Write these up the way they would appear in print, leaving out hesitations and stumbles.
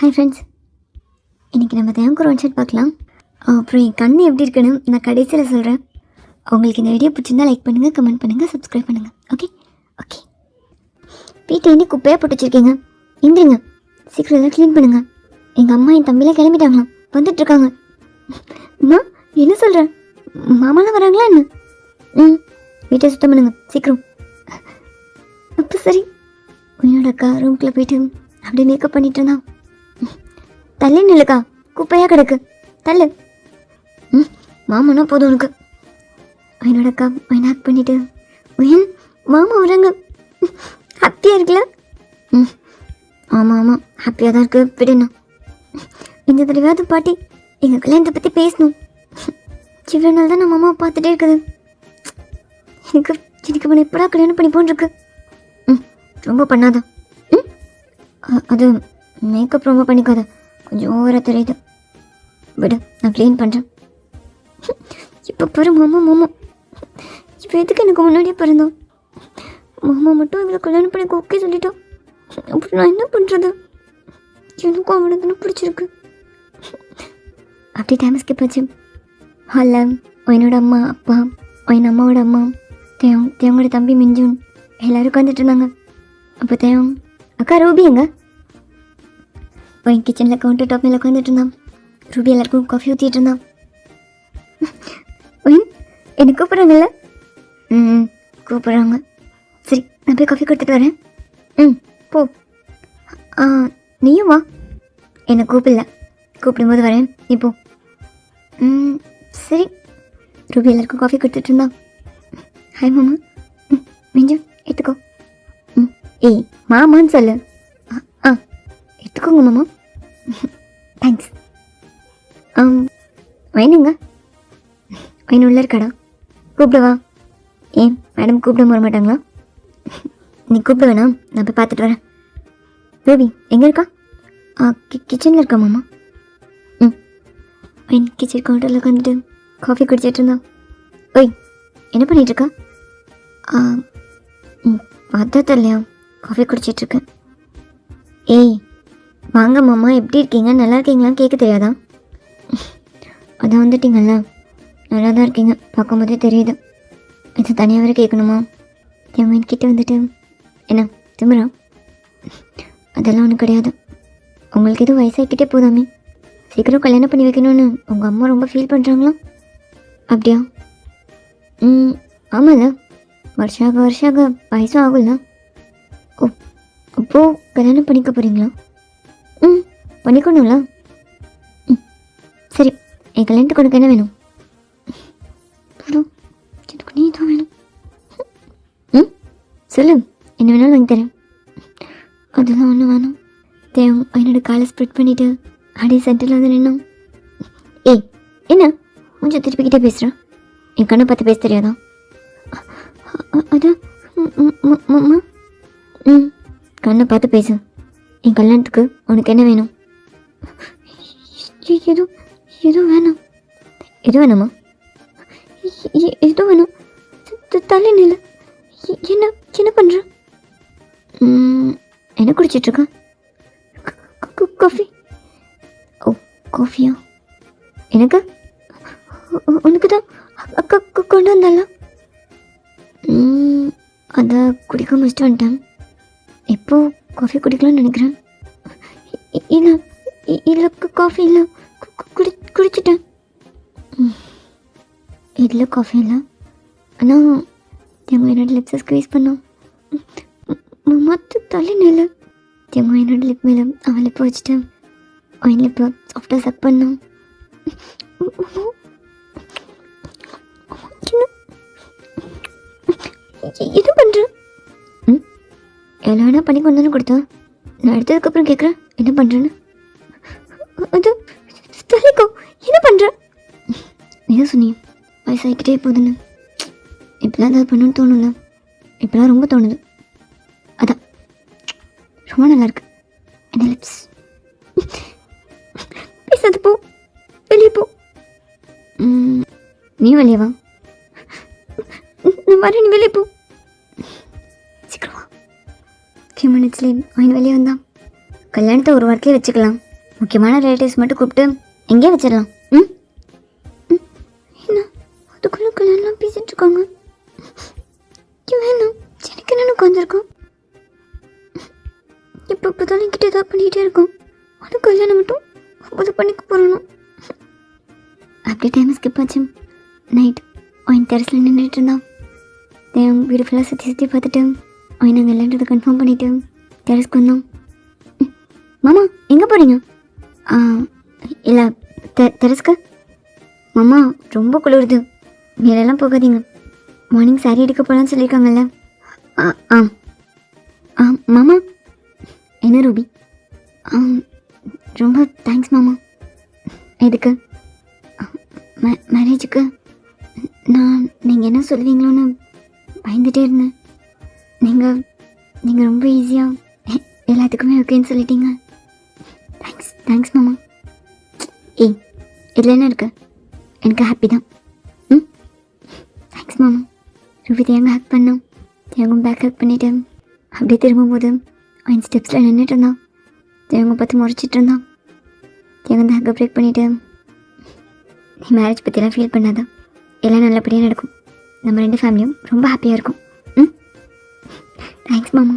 Hi friends, இன்றைக்கி நம்ம தேவக்கு ஒரு ஒன் ஷாட் பார்க்கலாம். அப்புறம் என் கண் எப்படி இருக்குன்னு நான் கடைசியில் சொல்கிறேன். உங்களுக்கு இந்த வீடியோ பிடிச்சிருந்தா லைக் பண்ணுங்கள், கமெண்ட் பண்ணுங்கள், சப்ஸ்கிரைப் பண்ணுங்கள். Okay okay. வீட்டை இன்னும் குப்பையாக போட்டு வச்சுருக்கீங்க, எந்திரிங்க, சீக்கிரம் எல்லாம் க்ளீன் பண்ணுங்கள். எங்கள் அம்மா என் தம்பிலாம் கிளம்பிட்டாங்களாம், வந்துட்டுருக்காங்க. அம்மா என்ன சொல்கிறேன், மாமாலாம் வராங்களா என்ன? வீட்டை சுத்தம் பண்ணுங்க சீக்கிரம். அப்போ சரி. என்னோட அக்கா ரூம்குள்ளே போயிட்டு அப்படியே மேக்கப் பண்ணிட்டு இருந்தான். தள்ளி நில்லுக்கா, குப்பையாக கிடக்கு, தள்ளு. மாமனா போதும் உனக்கு. என்னோட அக்கா ஆக்ட் பண்ணிட்டு மாமா வராங்க, ஹாப்பியாக இருக்குல்ல? ஆமாம் ஆமாம், ஹாப்பியாக தான் இருக்குது. விடுண்ணா, இந்த தடவையாவது பாட்டி எங்கள் கல்யாணத்தை பற்றி பேசணும். இவ்வளோ நாள் தான் நம்ம அம்மா பார்த்துட்டே இருக்குது. எனக்கு எனக்கு அவனை எப்படா கல்யாணம் பண்ணி போன்ருக்கு. ரொம்ப பண்ணாத. அது மேக்கப் ரொம்ப பண்ணிக்காத, கொஞ்சம் ஓவராக தெரியுது. விடு, நான் க்ளீன் பண்ணுறேன். இப்போ பாரு மாமா மாமா, இப்போ எதுக்கு எனக்கு முன்னாடியே பிறந்தோம்? மாமா மட்டும் இவ்வளோ கல்யாணம் பண்ணி ஓகே சொல்லிட்டோம். அப்புறம் நான் என்ன பண்ணுறது? எனக்கும் அவனுக்கு பிடிச்சிருக்கு. அப்படி டைம் ஸ்கிப் ஆச்சு. ஹாலில் என்னோட அம்மா அப்பா, என் அம்மாவோட அம்மா, தேவங்களோட தம்பி மிஞ்சுன் எல்லோரும் உட்காந்துட்டு இருந்தாங்க. அப்போ தேவம் அக்கா ரூபி எங்க? என் கிச்சனில் கவுண்டர் டாப் மேலே உட்காந்துட்டு இருந்தான். ரூபி எல்லாருக்கும் காஃபி ஊற்றிட்டு இருந்தான். எனக்கு கூப்பிட்றாங்கல்ல? கூப்பிட்றாங்க. சரி, நான் போய் காஃபி கொடுத்துட்டு வரேன். போ. நீயும் வா. என்னை கூப்பிடல, கூப்பிடும்போது வரேன், நீ போ. சரி. ரூபி எல்லாருக்கும் காஃபி கொடுத்துட்டு இருந்தான். ஹாய் மாமா. மிஞ்சு எடுத்துக்கோ. ஏய் மாமான்னு சொல்லு. எடுத்துக்கோங்க மாமா. தேங்க்ஸ். வேணுங்க, வேணும் உள்ள இருக்காடா, கூப்பிடுவா. ஏன் மேடம் கூப்பிட வர மாட்டாங்களா? நீ கூப்பிட வேணாம், நான் போய் பார்த்துட்டு வரேன். ரூபி எங்கே இருக்கா? கிச்சனில் இருக்கா மாமா. கிச்சன் கவுண்டரில் உட்காந்துட்டு காஃபி குடிச்சிட்டு இருந்தான். ஓய் என்ன பண்ணிகிட்ருக்கா? பார்த்தா தெரியலையா, காஃபி குடிச்சிட்ருக்கேன். ஏய் வாங்க மாமா, எப்படி இருக்கீங்க, நல்லா இருக்கீங்களான்னு கேட்க தெரியாதா? அதான் வந்துட்டீங்கல்ல, நல்லா தான் இருக்கீங்க, பார்க்கும்போதே தெரியுது. இது தனியாக வேறு கேட்கணுமா? என் என்கிட்ட வந்துட்டு என்ன திமிரா? அதெல்லாம் ஒன்றும் கிடையாது. உங்களுக்கு எதுவும் வயசாகிக்கிட்டே போதாமே, சீக்கிரம் கல்யாணம் பண்ணி வைக்கணும்னு உங்கள் அம்மா ரொம்ப ஃபீல் பண்ணுறாங்களா? அப்படியா? ஆமாம்ல, வருஷாக வயசும் ஆகும்ல. ஓ, அப்போது கல்யாணம் பண்ணிக்க போகிறீங்களா? பண்ணிக்கணும்ல. சரி, என் கல்யாணத்துக்கு உனக்கு என்ன வேணும்? எனக்கு நீ தான் வேணும். சொல்லு, என்ன வேணாலும் வாங்கி தரேன். அதெல்லாம் ஒன்றும் வேணும். தேவம் என்னோட காலை ஸ்ப்ரெட் பண்ணிவிட்டு அப்படியே சென்டரில் வந்து நின்னோம். ஏய் என்ன கொஞ்சம் திருப்பிக்கிட்டே பேசுகிறேன், என் கண்ணை பார்த்து பேச தெரியாதா? அது மாமா. கண்ணை பார்த்து பேசு. என் கல்யாணத்துக்கு உனக்கு என்ன வேணும்? எதுவும் வேணாம். எது வேணாமா? எதுவும் வேணும். தள்ளி நில. என்ன பண்ணுற? என்ன குடிச்சிட்ருக்க? காஃபி. ஓ காஃபியா? எனக்கு உனக்கு தான் அக்கா கொண்டு வந்தால. அதை குடிக்க முடிச்சுட்டு வந்துட்டேன். எப்போ காஃபி குடிக்கலாம்னு நினைக்கிறேன். இல்லை காஃபி இல்லை, குடிச்சிட்டேன். இல்லை காஃபி இல்லை, ஆனால் தேங்க என்னோட லிப்ஸை ஸ்க்வீஸ் பண்ணோம். மற்ற தள்ளி நில. தேங்க என்னோட லிப் மேலே அவன் லிப்பை வச்சுட்டேன். அவன் லிப்பை சாஃப்டாக சக் பண்ணோம். என்ன பண்ணுற? எவ்வளோ வேணா பண்ணி கொண்டு வந்து கொடுத்தேன். நான் எடுத்ததுக்கப்புறம் கேட்குறேன் என்ன பண்ணுறேன்னு. அது தலைக்கோ என்ன பண்ணுற? நீ தான் சொன்னீங்க வயசாகிக்கிட்டே போகுதுன்னு. இப்போலாம் ஏதாவது பண்ணணும்னு தோணும்ல, இப்போலாம் ரொம்ப தோணுது. அதான் ரொம்ப நல்லாயிருக்கு என்ன லிப்ஸ். பேசாது போ, வெளியே போ. நீ வெளியே வா. நான் வரேன், நீ வெளியே போ. சீக்கிரம் வா. ஃபியூ மினிட்ஸ்லேயே அவன் வெளியே வந்தான். கல்யாணத்தை ஒரு வாரத்திலே வச்சுக்கலாம். முக்கியமான ரிலேட்டிவ்ஸ் மட்டும் கூப்பிட்டு எங்கேயே வச்சிடலாம். ம் என்ன அதுக்குள்ளே கல்யாணம் பேசிகிட்டு இருக்காங்க. வேணும் எனக்கு என்னென்னு உட்காந்துருக்கோம். இப்போ இப்போதான் என்கிட்ட ஏதாவது பண்ணிகிட்டே இருக்கோம். அது கல்யாணம் மட்டும் அது பண்ணிக்க போகிறோம். அப்படியே டைம் ஸ்கிப் ஆச்சு. நைட் அவன் டெரஸில் நின்றுட்டு இருந்தான். வீடு ஃபுல்லாக சுற்றி பார்த்துட்டு அவன் நாங்கள் இல்லைன்றதை கன்ஃபார்ம் பண்ணிவிட்டு டெரஸ்க்கு வந்தோம். மாமா எங்கே போகிறீங்க? இல்லை டெரஸ்க்கு. மாமா ரொம்ப குளிருது, மேலெல்லாம் போகாதீங்க. மார்னிங் சாரி எடுக்க போகலான்னு சொல்லியிருக்காங்கல்ல. மாமா. என்ன ரூபி? ரொம்ப தேங்க்ஸ் மாமா. எதுக்கு? மேரேஜுக்கு. நீங்கள் என்ன சொல்லுவீங்களோன்னு பயந்துகிட்டே இருந்தேன். நீங்கள் ரொம்ப ஈஸியாக எல்லாத்துக்குமே ஓகேன்னு சொல்லிட்டீங்க. தேங்க்ஸ் மாமா. இதில் என்ன இருக்குது? எனக்கு ஹாப்பி தான். தேங்க்ஸ் மாமா. ரூபி தேங்க ஹேக் பண்ணோம். தேங்கும் பேக் ஹேக் பண்ணிவிட்டேன். அப்படியே திரும்பும்போது அவன் ஸ்டெப்ஸில் நின்றுட்டு இருந்தான். தேங்க பார்த்து முறைச்சிட்டு இருந்தான். தேங்க அந்த ஹேக்கை பிரேக் பண்ணிவிட்டேன். நீ மேரேஜ் பற்றிலாம் ஃபீல் பண்ணாதான், எல்லாம் நல்லபடியாக நடக்கும். நம்ம 2 ஃபேமிலியும் ரொம்ப ஹாப்பியாக இருக்கும். தேங்க்ஸ் மாமா.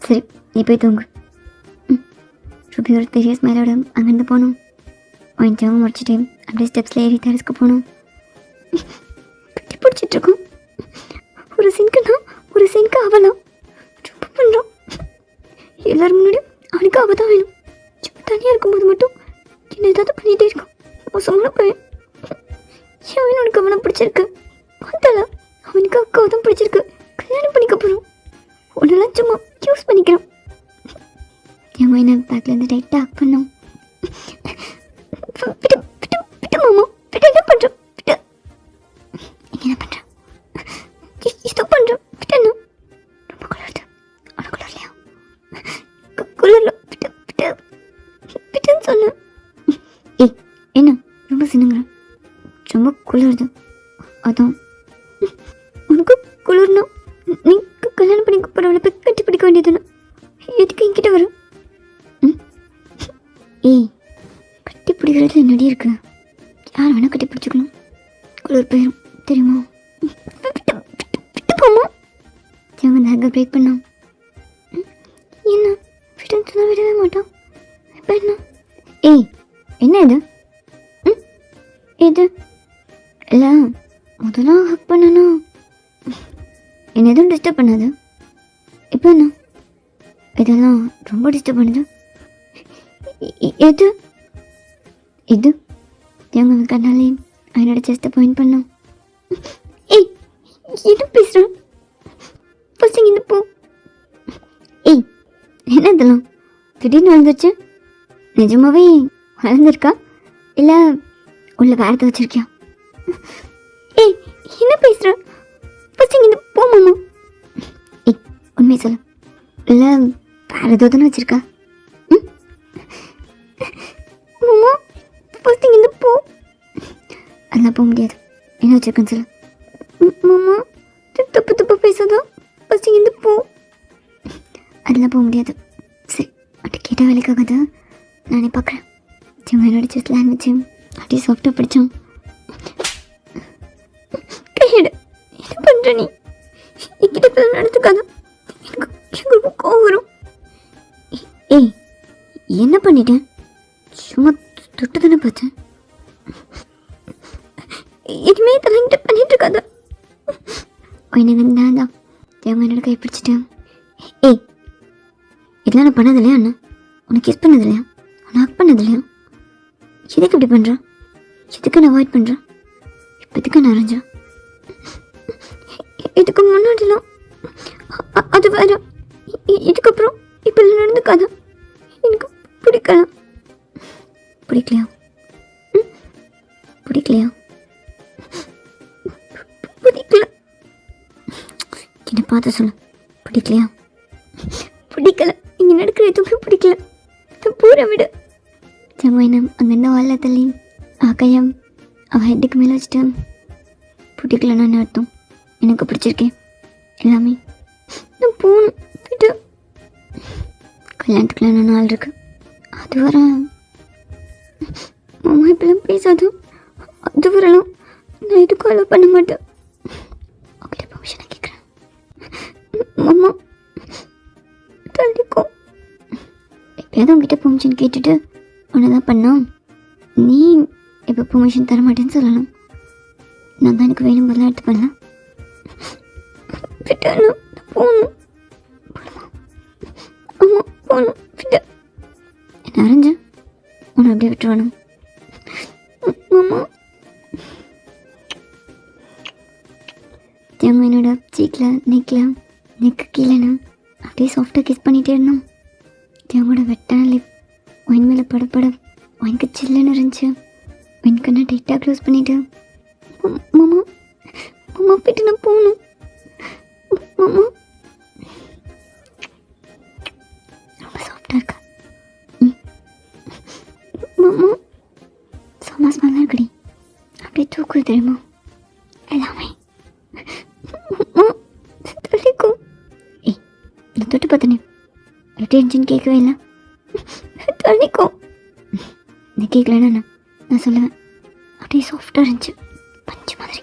சரி நீ போய் தூங்கு. ரூபி ஒரு பெரிய ஸ்மைலோட அங்கேருந்து போனோம். வாங்கிச்சவங்க முடிச்சுட்டு அப்படியே ஸ்டெப்ஸில் ஏறி டெரஸ்க்கு போனோம். கட்டி பிடிச்சிட்ருக்கோம். ஒரு சீனுக்கு அவலாம் ரொம்ப பண்ணுறோம். எல்லோரும் முன்னாடியும் அவனுக்கு அவள் தான் வேணும். சும்மா தனியாக இருக்கும்போது மட்டும் என்ன ஏதாவது பண்ணிகிட்டே இருக்கும். மோசமான பையன். அவனுக்கு அவனை பிடிச்சிருக்கு. பார்த்தால அவனுக்கு அக்காவை தான் பிடிச்சிருக்கு. கல்யாணம் பண்ணிக்க போகிறோம். ஒன்றெல்லாம் சும்மா யூஸ் பண்ணிக்கிறோம். என் என்ன பேக்லேருந்து டைட்டாக ஹக் பண்ணோம். விட்டு மாமா, விட்டு என்ன பண்ணுறோம்? விட்டு என்ன பண்ணுறோம்? இது பண்ணுறோம். விட்டு என்ன ரொம்ப குளிர்து. அவ்வளோ குளிர்லையா? குளிர்ல விட்டுன்னு சொன்னேன். என்ன ரொம்ப சின்னுங்கிற? ரொம்ப குளிருது. அதான் உனக்கு குளிர்னா நீ கல்யாணம் பண்ணிக்க போகிறவளை போய் கட்டி பிடிக்க வேண்டியதுன்னு எதுக்கு என்கிட்ட வரும்? கட்டி பிடிக்கிறது என்னடி இருக்கு? யார் வேணால் கட்டி பிடிச்சிக்கணும். குளிர் போயிடும் தெரியுமா? விட்டு போமா. தேவை அந்த ஹேக்கை பிரேக் பண்ணோம். என்ன விட்டுன்னு சொன்னால் விடவே மாட்டான். இப்போ என்ன? என்ன இது? இது இல்லை முதல்ல ஹக் பண்ணனா என்ன எதுவும் டிஸ்டர்ப் பண்ணாது. இப்போ என்ன இதெல்லாம் ரொம்ப டிஸ்டர்ப் பண்ணுது. எது இது? எங்கள் கண்ணாலே என்னோட செஸ்ட்டை பாயிண்ட் பண்ணோம். என்ன பேசுகிறேன்? ஃபர்ஸ்ட் இங்கே போ. என்ன இதெல்லாம் திடீர்னு வளர்ந்துருச்சு? நிஜமாவே வளர்ந்துருக்கா இல்லை உள்ள வேறதை வச்சிருக்கியா? என்ன பேசுற? ஃபர்ஸ்ட் இங்க போ மாமா. உண்மையை சொல்லு. இல்லை வேற ஏதோ தானே வச்சிருக்கா? மாமா ஃபர்ஸ்ட் இங்க போ. அதெல்லாம் போக முடியாது. என்ன வச்சிருக்கேன்னு சொல்லு. மாமா தப்பு பேசாதா? ஃபர்ஸ்ட் இங்க போ. அதெல்லாம் போக முடியாது. சரி அப்படி கேட்டால் வேலைக்காகாது. நானே பார்க்குறேன். சும்மா என்னோட செஸ் லாங்குவேஜ் அப்படியே சாஃப்டாக படித்தோம். கையெடு. என்ன பண்ணுற நீ? என்கிட்ட நடந்துக்காத. எனக்கு ரொம்ப கோவம் வரும். என்ன பண்ணிட்டேன்? சும்மா தொட்டு தானே பார்த்தேன். இனிமே இதெல்லாம் என்கிட்ட பண்ணிட்டு இருக்காத. நான் தான் தேவை என்னோட கை பிடிச்சிட்டேன். இதெல்லாம் நான் பண்ணது இல்லையா? அண்ணா உனக்கு கிஸ் பண்ணது இல்லையா? உன்னை ஹக் பண்ணது இல்லையா? எதுக்கு இப்படி பண்ணுறான்? எதுக்கு நான் அவாய்ட் பண்ணுறேன்? இப்போ எதுக்கு நான் அரைஞ்சேன்? இதுக்கு முன்னாடிலாம் அது வேற. இதுக்கப்புறம் இப்போ நடந்துக்காத. எனக்கு பிடிக்கலையா? பிடிக்கலையா? பிடிக்கல. என்னை பார்த்து சொல்லு. பிடிக்கலையா? பிடிக்கல. இங்கே நடக்கிற எதுவுமே பிடிக்கல. பூரா விடு. செம்மைனம் அங்கேருந்து வாழ தள்ளி கையம் அவள் ஹெட்டுக்கு மேலே வச்சுட்டு பிடிக்கலன்னு என்ன அர்த்தம்? எனக்கு பிடிச்சிருக்கேன் எல்லாமே. நான் போகணும். விட்டு கல்யாணத்துக்குலாம் நான் நாள் இருக்கு. அது வர மாமா இப்பெல்லாம் பேசாது. அது வரலாம் நான் எதுக்கும் அலோவ் பண்ண மாட்டேன். உங்ககிட்ட பர்மிஷனை கேட்குறேன். மாமா தள்ளிக்கோ. எப்பயாவது உங்ககிட்ட பெர்மிஷன் கேட்டுட்டு ஒன்று பண்ணோம். நீ இப்போ பெர்மிஷன் தர மாட்டேன்னு சொல்லலாம். நான் தான் எனக்கு வேணும் போதெல்லாம் எடுத்து பண்ணலாம். விட்டணும் போகணும். ஆமாம் போகணும். விட்டு என்ன அரைஞ்ச உன்னை அப்படியே விட்டுருவானு. மாமா தேங்க என்னோட சீக்கில் நெக்கு கீழேனா அப்படியே சாஃப்டாக கிஸ் பண்ணிகிட்டே இருந்தோம். தேவோட வெட்டான லிப் ஒயின் மேலே படப்பட ஒயினுக்கு சில்லுன்னு இருந்துச்சு. ஒயினுக்கு நான் டைட்டாக க்ளோஸ் பண்ணிவிட்டு மாமா மாமா போயிட்டு நான் போகணும். மாமா ரொம்ப சாஃப்டாக இருக்கா. மாமா செம்ம ஸ்மெல்லாக இருக்குடி. அப்படியே தூக்குது தெரியுமா எல்லாமே. தள்ளிக்கும். ஏய் நான் தொட்டு பார்த்தனே எப்படி இருந்துச்சுன்னு கேட்கவே இல்லை. தள்ளிக்கும். நீ கேட்கலன்னா நான் சொல்லுவேன். அப்படியே சாஃப்டாக இருந்துச்சு பஞ்சு மாதிரி.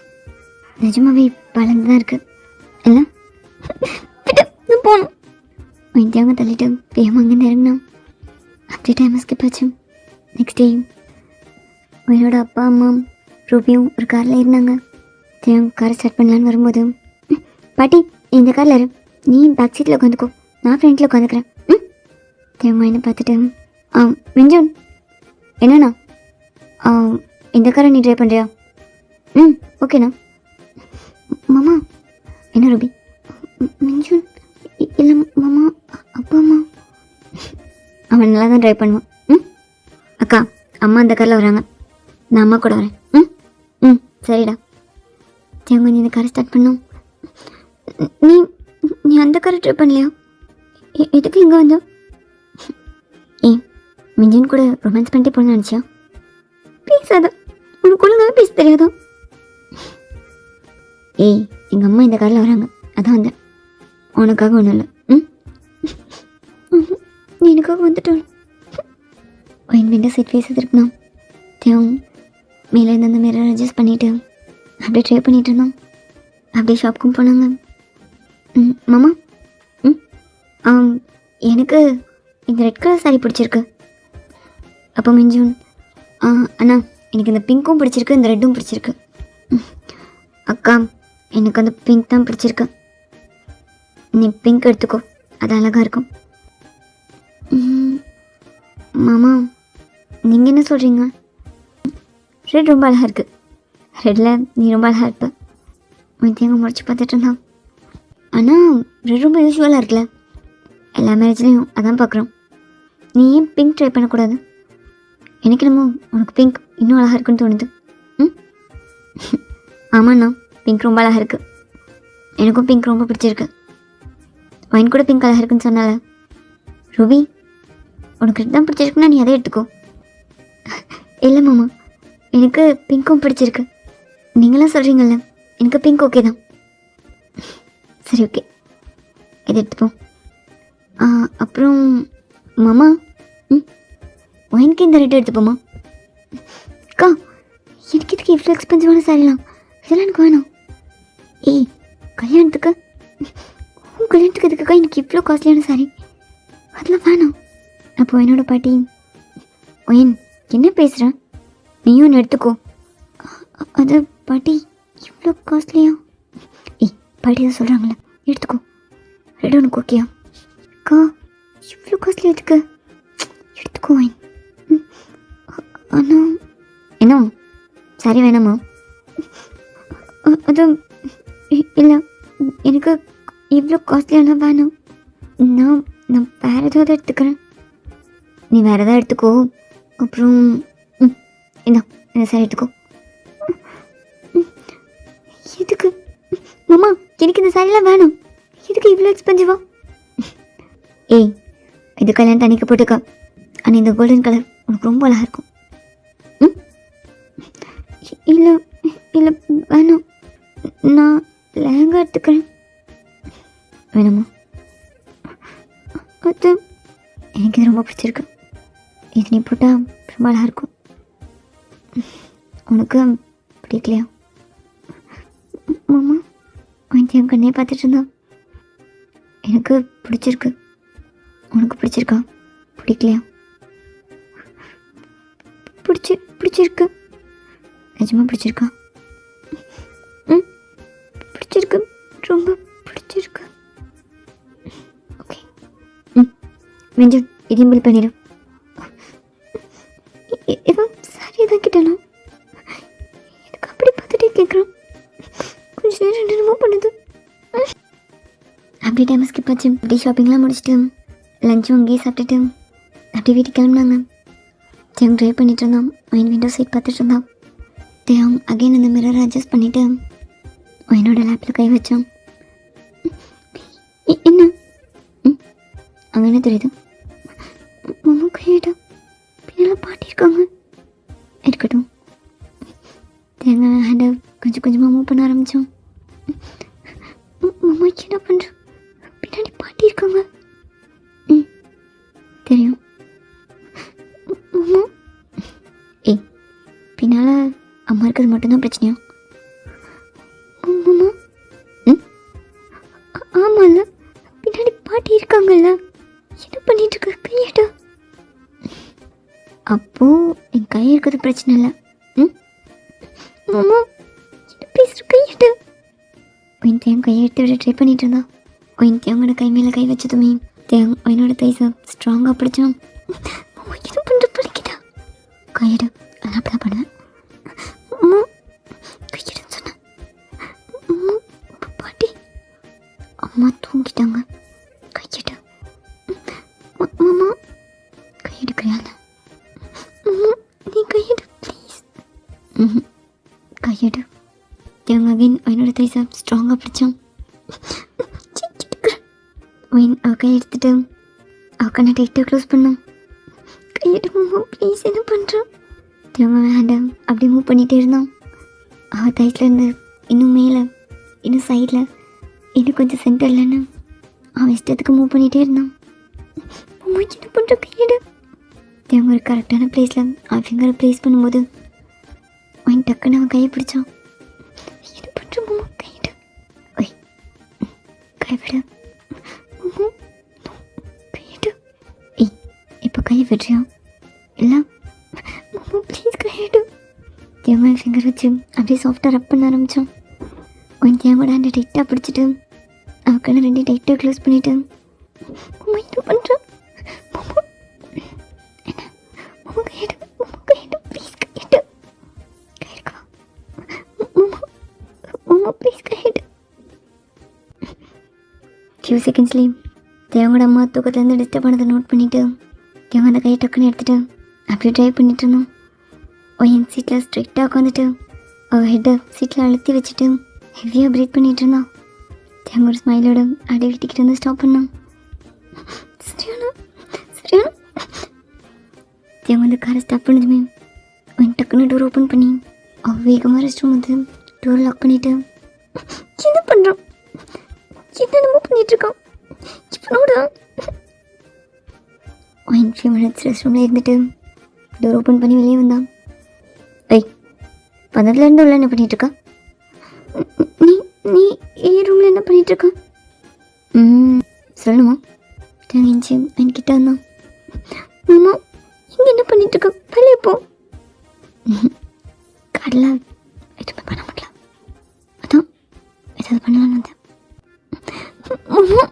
நிஜமாவே பழந்து தான் இருக்குது இல்லை. நான் போகணும். வைத்தியாங்க தள்ளிட்டு வேகமாக அங்கேருந்து இறங்கினோம். அப்படியே டைம் ஸ்கிப் ஆச்சு. நெக்ஸ்ட் டே என்னோட அப்பா அம்மா ரூபியும் ஒரு காரில் இருந்தாங்க. தேவன் காரை ஸ்டார்ட் பண்ணலான்னு வரும்போது பாட்டி இந்த காரில் இரு, நீ பேக் சீட்டில் உட்காந்துக்கோ, நான் ஃப்ரண்ட்டில் உட்காந்துக்கிறேன். தேவன் என்ன பார்த்துட்டு மிஞ்சன் என்னண்ணா இந்த காரை நீ ட்ரைவ் பண்ணுறியா? ஓகேண்ணா. மாமா என்ன ரூபி? மிஞ்சன் இல்லை மாமா அப்பா அம்மா. அவன் நல்லா தான் ட்ரைவ் பண்ணுவான். அக்கா அம்மா அந்த காரில் வராங்க, நான் அம்மா கூட வரேன். சரிடா. தேவங்க நீ இந்த காரை ஸ்டார்ட் பண்ணோம். நீ நீ அந்த காரை ட்ரை பண்ணலையா? எதுக்கு இங்கே வந்தா? மிஞ்சின் கூட ரொமான்ஸ் பண்ணிட்டு போகணும்னு நினச்சியா? பேசாத, உனக்கு ஒழுங்காக பேச தெரியாதா? எங்கள் அம்மா இந்த காரில் வராங்க, அதான் வந்தேன். உனக்காக ஒன்றும் இல்லை. நீ எனக்காக வந்துட்டாள். ஒயின் விண்டோ சீட் ஃபேஸ் திருப்பினோம். தேவம் மேலே இருந்து அந்த மிரர் அட்ஜஸ்ட் பண்ணிவிட்டு அப்படியே ட்ரை பண்ணிகிட்டு இருந்தோம். அப்படியே ஷாப்புக்கும் போனாங்க. மாமா எனக்கு இந்த ரெட் கலர் சாரி பிடிச்சிருக்கு. அப்போ மிஞ்சுன் அண்ணா எனக்கு இந்த பிங்க்கும் பிடிச்சிருக்கு, இந்த ரெட்டும் பிடிச்சிருக்கு. அக்கா எனக்கு அந்த பிங்க் தான் பிடிச்சிருக்கு, நீ பிங்க் எடுத்துக்கோ, அது அழகாக இருக்கும். மாமா நீங்கள் என்ன சொல்கிறீங்க? ரெட் ரொம்ப அழகாக இருக்குது. ரெட்டில் நீ ரொம்ப அழகாக இருப்ப. தேங்க முடிச்சு பார்த்துட்டு இருந்தான். ஆனால் ரெட் ரொம்ப யூஸ்வலாக இருக்குல்ல, எல்லா மேரேஜ்லேயும் அதான் பார்க்குறோம். நீ ஏன் பிங்க் ட்ரை பண்ணக்கூடாது? எனக்கு என்னமோ உனக்கு பிங்க் இன்னும் அழகாக இருக்குன்னு தோணுது. ஆமாண்ணா பிங்க் ரொம்ப அழகாக இருக்குது. எனக்கும் பிங்க் ரொம்ப பிடிச்சிருக்கு. ஒயின் கூட பிங்க் அழகாக இருக்குன்னு சொன்னால. ரூபி உனக்கு ரெட் தான் பிடிச்சிருக்குன்னா நீ அதை எடுத்துக்கோ. இல்லை மாமா எனக்கு பிங்க்கும் பிடிச்சிருக்கு. நீங்களாம் சொல்கிறீங்கல்ல, எனக்கு பிங்க் ஓகே தான். சரி ஓகே இதை எடுத்துப்போம். அப்புறம் மாமா ஒயினுக்கு இந்த ரெட் எடுத்துப்போமா? அக்கா எனக்கு இதுக்கு இவ்வளோ எக்ஸ்பென்சிவான சாரிலாம் இதெல்லாம் எனக்கு வேணும். கல்யாணத்துக்கு உன் கல்யாணத்துக்கு எதுக்குக்கா எனக்கு இவ்வளோ காஸ்ட்லியான சாரி? அதெல்லாம் வேணாம். அப்போ என்னோட பாட்டி ஒயின் என்ன பேசுகிறேன், நீயும் ஒன்று எடுத்துக்கோ. அது பாட்டி இவ்வளோ காஸ்ட்லியா? பாட்டி தான் சொல்கிறாங்களே எடுத்துக்கோ, ரெட் உனக்கு ஓகேயா? அக்கா இவ்வளோ காஸ்ட்லியாக எடுத்துக்க, எடுத்துக்கோ ஒயின். ஆனால் என்ன சாரி வேணாமா? அது இல்லை எனக்கு இவ்வளோ காஸ்ட்லியான வேணாம். நான் வேறு ஏதாவது எடுத்துக்கிறேன். நீ வேறு எதாவது எடுத்துக்கோ. அப்புறம் இந்த சாரி எடுத்துக்கோ. எதுக்கு மாமா எனக்கு இந்த சாரிலாம் வேணும், எதுக்கு இவ்வளோ எக்ஸ்பென்சிவா? இது கல்யாணம் தனிக்க போட்டுக்கா. ஆனால் இந்த கோல்டன் கலர் உனக்கு ரொம்ப அழகாக இருக்கும். இல்லை இல்லை வேணாம், நான் லெஹங்கா எடுத்துக்கிறேன். வேணாமா? அது எனக்கு இது ரொம்ப பிடிச்சிருக்கு. இது நீ போட்டால் ரொம்ப அழகாக இருக்கும். உனக்கு பிடிக்கலையா? மாமா அவன் என் கண்ணையே பார்த்துட்டு இருந்தான். எனக்கு பிடிச்சிருக்கு. உனக்கு பிடிச்சிருக்கா? பிடிக்கலையா? பிடிச்சிருக்கு. நிஜமாக பிடிச்சிருக்கா? ம், பிடிச்சிருக்கு, ரொம்ப பிடிச்சிருக்கு. ஓகே. வெஞ்சு இதையும் பில் பண்ணிடு. இவன் சரியாக தான் கிட்டலாம். எனக்கு அப்படி பார்த்துட்டே கேட்குறான். கொஞ்சம் நேரம் என்னமோ பண்ணுது. அப்படியே டைம் ஸ்கிப் ஆச்சு. அப்படியே ஷாப்பிங்லாம் முடிச்சுட்டு லஞ்சும் அங்கேயே சாப்பிட்டுட்டு அப்படியே வீட்டுக்கு கிளம்புனாங்க. தேவன் ட்ரைவ் பண்ணிட்டு இருந்தான். ஒயின் விண்டோ சைட் பார்த்துட்டு இருந்தான். தேவன் அகைன் அந்த மிரரை அட்ஜஸ்ட் பண்ணிவிட்டு ஒயினோட லேப்பில் கை வச்சான். என்ன அங்கே என்ன தெரியுது? மாமா கையிட்டா பின்னால் பாட்டி இருக்காங்க. இருக்கட்டும். தேங்காய் ஹேண்டை கொஞ்சம் கொஞ்சமாக மூவ் பண்ண ஆரம்பித்தோம். மாமா என்ன பண்ணுறோம்? பின்னாடி பாட்டி இருக்காங்க. தெரியும். மாமா ஏய், பின்னால் அம்மா இருக்கிறது மட்டும்தான் பிரச்சனையா? மாமா ஆமாம்ல, பின்னாடி பாட்டி இருக்காங்கல்ல. என்ன பண்ணிட்டு இருக்க? கையாட்டா. அப்போ என் கை இருக்கிறது பிரச்சனை இல்லை. மாமா என்ன பேசுகிற? கையாட்டா. ஒயின் தேவன் கையை எடுத்து விட ட்ரை பண்ணிட்டு இருந்தா. ஒயின் தேவனோட கை மேலே கை வச்சதுமே தேவன் ஒயினோட தைசை ஸ்ட்ராங்காக பிடிச்சான். இது பண்ணுற படிக்கிட்டா. கையிடு. அதெல்லாம் அப்படிதான் பண்ணுவேன். அம்மா கையிடுன்னு சொன்னேன். அம்மா பாட்டி அம்மா தூங்கிட்டாங்க. கையிடு. மாமா கையெடுக்கிறியால? அம்மா நீ கையிடு ப்ளீஸ். கையிடு. தேவன் அகைன் ஒயினோட தைசை ஸ்ட்ராங்காக பிடிச்சான். ஒயின் அவ கை எடுத்துட்டு அவ கண்ணை டைட்டாக க்ளோஸ் பண்ணோம். கையிட்டு மாமா ப்ளீஸ், என்ன பண்ணுறான்? தேவன் ஹேண்டை அப்படியே மூவ் பண்ணிகிட்டே இருந்தான். அவள் தைஸ்லேருந்து இன்னும் மேலே, இன்னும் சைடில், இன்னும் கொஞ்சம் சென்டர்லன்னு அவன் இஷ்டத்துக்கு மூவ் பண்ணிகிட்டே இருந்தான். மாமா என்ன பண்ணுற? கையிடு. தேவன் ஒரு கரெக்டான பிளேஸில் அவன் ஃபிங்கரை ப்ளேஸ் பண்ணும்போது ஒயின் டக்குன்னு அவன் கையை பிடிச்சான். என்ன பண்ணுற மாமா? கையிடு. ஒய் கைவிடு. கையிடு. ஏய், இப்போ கையை விடுறியா? இல்லை மாமா ப்ளீஸ் கையிடு. தேவன் ஃபிங்கர் வச்சு அப்படியே சாஃப்டாக ரப் பண்ண ஆரம்பித்தான். ஒயின் தேவோட ஹேண்டை டைட்டாக பிடிச்சிட்டு அவள் கண்ணை ரெண்டு டைட்டாக க்ளோஸ் பண்ணிவிட்டு மாமா என்ன பண்ணுறான்? மாமா என்ன? மாமா கையிடு. மாமா கையிடு ப்ளீஸ். கையிடு. கையிடுக்கா. மாமா மாமா ப்ளீஸ் கையிடு. ஃபியூ செகண்ட்ஸ்லேயே தேவனோட அம்மா தூக்கத்துலேருந்து டிஸ்டர்ப் பண்ணதை நோட் பண்ணிவிட்டு தேவன் அந்த கையை டக்குன்னு எடுத்துகிட்டு அப்படியே ட்ரைவ் பண்ணிட்டு இருந்தோம். ஒயின் சீட்டில் ஸ்ட்ரைட்டாக உட்காந்துட்டு அவள் ஹெட்டை சீட்டில் அழுத்தி வச்சுட்டு ஹெவியாக ப்ரீத் பண்ணிகிட்டு இருந்தான். தேவன் ஒரு ஸ்மைலோட அப்படியே வீட்டுக்கிட்ட இருந்து ஸ்டாப் பண்ணான். சரியான சரியான தேவன் வந்து காரை ஸ்டாப் பண்ணதுமே ஒயின் டக்குன்னு டோர் ஓப்பன் பண்ணி அவள் வேகமாக ரெஸ்ட் ரூம் வந்து டோர் லாக் பண்ணிவிட்டு என்ன பண்ணுறான்? என்னென்னமோ பண்ணிகிட்ருக்கான். இப்போட ஒயின் ஃபியூ மினிட்ஸ் ரெஸ்ட் ரூமில் இருந்துட்டு டோர் ஓப்பன் பண்ணி வெளியே வந்தான். ஐய், பந்தத்துலேருந்து உள்ள என்ன பண்ணிகிட்ருக்கா? நீ நீ ரூமில் என்ன பண்ணிகிட்ருக்கா? சொல்லணுமா? தெரிஞ்சு என்கிட்ட வந்தான். மாமா இங்கே என்ன பண்ணிகிட்ருக்கா? வெளியே போ. காரில் எதுவுமே பண்ண முடியல, அதான் ஏதாவது பண்ணலான்னு வந்தேன். மாமா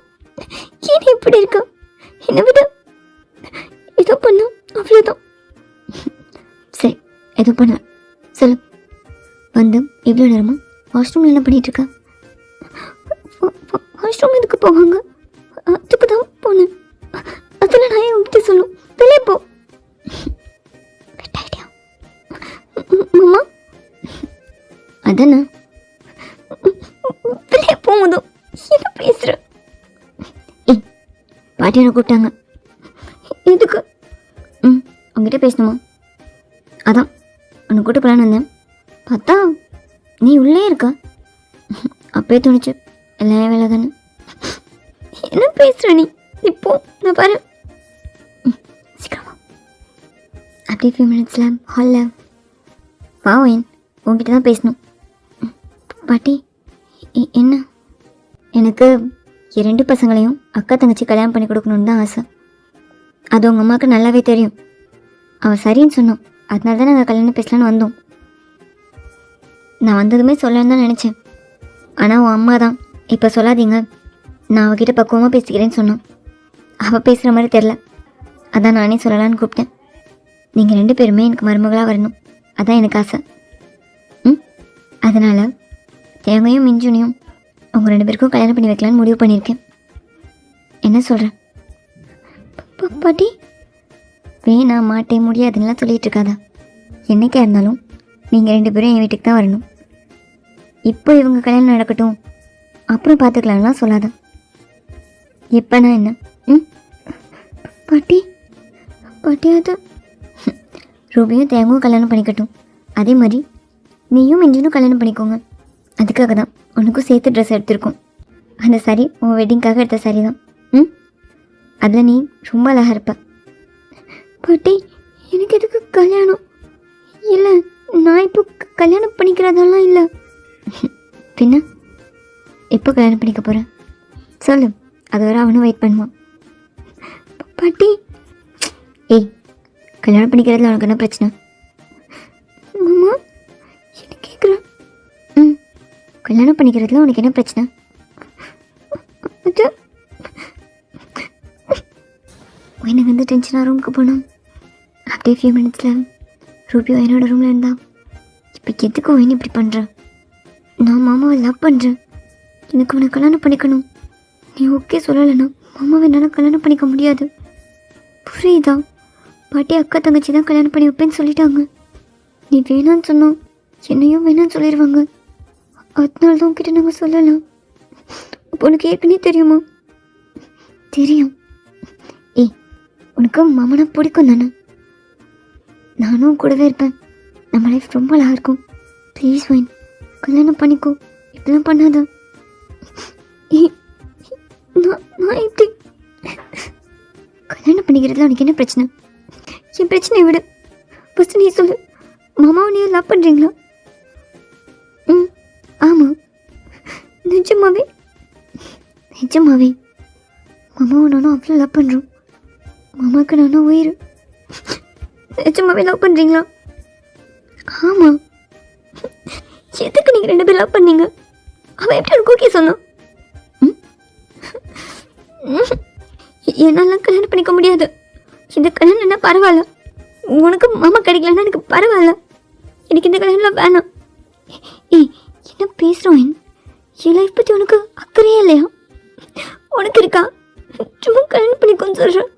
ஏன் இப்படி இருக்கா? என்னை விட ஏதோ பண்ண அவ்வளோதான். சரி, ஏதோ பண்ண சொல்லு. வந்து இவ்வளோ நேரமா வாஷ்ரூமில் என்ன பண்ணிகிட்ருக்கா? வாஷ்ரூம் எதுக்கு போவாங்க? அதுக்கு தான் போனேன். அதில் நான் உங்ககிட்ட சொல்லும். வெளியே போ. மாமா அதானே, வெளியே போகுதோ. என்ன பேசுகிற? ஏய், பாட்டி என்ன கூப்பிட்டாங்க. எதுக்கு? உங்ககிட்ட பேசணுமா? அதான் உன்னை கூட்டு போகலான்னு வந்தேன். பார்த்தா நீ உள்ளே இருக்கா. அப்பயே தோணுச்சு எல்லா வேலை தானே. என்ன பேசுகிற நீ? இப்போ நான் பாரு. சீக்கிரமா அப்படியே ஃபியூ மினிட்ஸில் ஹாலில் வாவேன் உங்ககிட்ட தான் பேசணும். பாட்டி என்ன? எனக்கு 2 பசங்களையும் அக்கா தங்கச்சி கல்யாணம் பண்ணி கொடுக்கணுன்னு தான் ஆசை. அது உங்கள் அம்மாவுக்கு நல்லாவே தெரியும். அவள் சரின்னு சொன்னோம், அதனால தான் நாங்கள் கல்யாணம் பேசலான்னு வந்தோம். நான் வந்ததுமே சொல்லணும்னு தான் நினச்சேன். ஆனால் உன் அம்மா தான் இப்போ சொல்லாதீங்க, நான் அவகிட்ட பக்குவமாக பேசிக்கிறேன்னு சொன்னான். அவள் பேசுகிற மாதிரி தெரில, அதான் நானே சொல்லலான்னு கூப்பிட்டேன். நீங்கள் 2 பேருமே எனக்கு மருமகளாக வரணும், அதான் எனக்கு ஆசை. அதனால் தேங்காயும் மிஞ்சுனியும் உங்கள் 2 பேருக்கும் கல்யாணம் பண்ணி வைக்கலான்னு முடிவு பண்ணியிருக்கேன். என்ன சொல்கிறேன்? பாட்டி வேணா மாட்டேன் முடியாதுன்னெலாம் சொல்லிகிட்டு இருக்காதா. என்றைக்கா இருந்தாலும் நீங்கள் 2 பேரும் என் வீட்டுக்கு தான் வரணும். இப்போ இவங்க கல்யாணம் நடக்கட்டும், அப்புறம் பார்த்துக்கலாம்லாம் சொல்லாத. எப்போனா என்ன? பாட்டி பாட்டி அது ரூபியும் தேங்கும் கல்யாணம் பண்ணிக்கட்டும், அதே மாதிரி நீயும் மிஞ்சுனும் கல்யாணம் பண்ணிக்கோங்க. அதுக்காக தான் உனக்கும் சேர்த்து ட்ரெஸ் எடுத்திருக்கோம். அந்த சாரி உன் வெட்டிங்காக எடுத்த சாரி தான். அதில் நீ ரொம்ப அழகாக இருப்ப. பாட்டி எனக்கு எதுக்கு கல்யாணம்? இல்லை, நான் இப்போ கல்யாணம் பண்ணிக்கிறதெல்லாம் இல்லை. பின்ன எப்போ கல்யாணம் பண்ணிக்க போகிறேன் சொல்லு, அது வரை அவனும் வெயிட் பண்ணுவான். பாட்டி ஏய், கல்யாணம் பண்ணிக்கிறதுல உனக்கு என்ன பிரச்சனை? மாமா என்ன கேட்குறேன்? கல்யாணம் பண்ணிக்கிறதுல உனக்கு என்ன பிரச்சனை? அது எனக்கு வந்து டென்ஷனாக ரூமுக்கு போனோம். அப்படியே ஃபியூ மினிட்ஸில் ரூபியோ என்னோட ரூமில் இருந்தா. இப்போ எதுக்கு ஒயின் இப்படி பண்ணுறேன்? நான் மாமாவை லவ் பண்ணுறேன், எனக்கு உனக்கு கல்யாணம் பண்ணிக்கணும். நீ ஓகே சொல்லலைன்னா மாமாவை என்னால் கல்யாணம் பண்ணிக்க முடியாது, புரியுதா? பாட்டி அக்கா தங்கச்சி தான் கல்யாணம் பண்ணி வைப்பேன்னு சொல்லிட்டாங்க. நீ வேணான்னு சொன்னோம், என்னையும் வேணான்னு சொல்லிடுவாங்க. அதனால தான் உங்ககிட்ட நாங்கள் சொல்லலாம். அப்போ உனக்கு ஏற்கனவே தெரியுமா? தெரியும். ஏய், உனக்கு மாமனா பிடிக்கும் தானே? நானும் கூடவே இருப்பேன், நம்ம லைஃப் ரொம்ப அழகாக இருக்கும். ப்ளீஸ் வைன், கல்யாணம் பண்ணிக்கோ, இப்படிலாம் பண்ணாத. நான் எப்படி கல்யாணம் பண்ணிக்கிறதுல உனக்கு என்ன பிரச்சனை? என் பிரச்சனையை விட ஃபஸ்ட்டு நீ சொல்லு, மாமாவை நீ லவ் பண்ணுறீங்களா? ஆமாம், நிஜமாவே நிஜமாவே மாமாவை நானும் அவ்வளோ லவ் பண்ணுறோம். மாமாவுக்கு நானும் உயிர். நிஜமாவே லவ் பண்ணுறீங்களா? ஆமாம். எதுக்கு நீங்கள் 2 பேர் லவ் பண்ணீங்க? அவன் எப்படி எனக்கு ஓகே சொன்னான்? என்னாலாம் கல்யாணம் பண்ணிக்க முடியாது. இந்த கல்யாணம் என்ன பரவாயில்ல, உனக்கு மாமா கிடைக்கலன்னா எனக்கு பரவாயில்ல. எனக்கு இந்த கல்யாணம்லாம் வேணாம். ஏய், என்ன பேசுகிறோம்? என் லைஃப் பற்றி உனக்கு அக்கறையே இல்லையா? உனக்கு இருக்கா? சும்மா கல்யாணம் பண்ணிக்கோன்னு சொல்கிறேன்.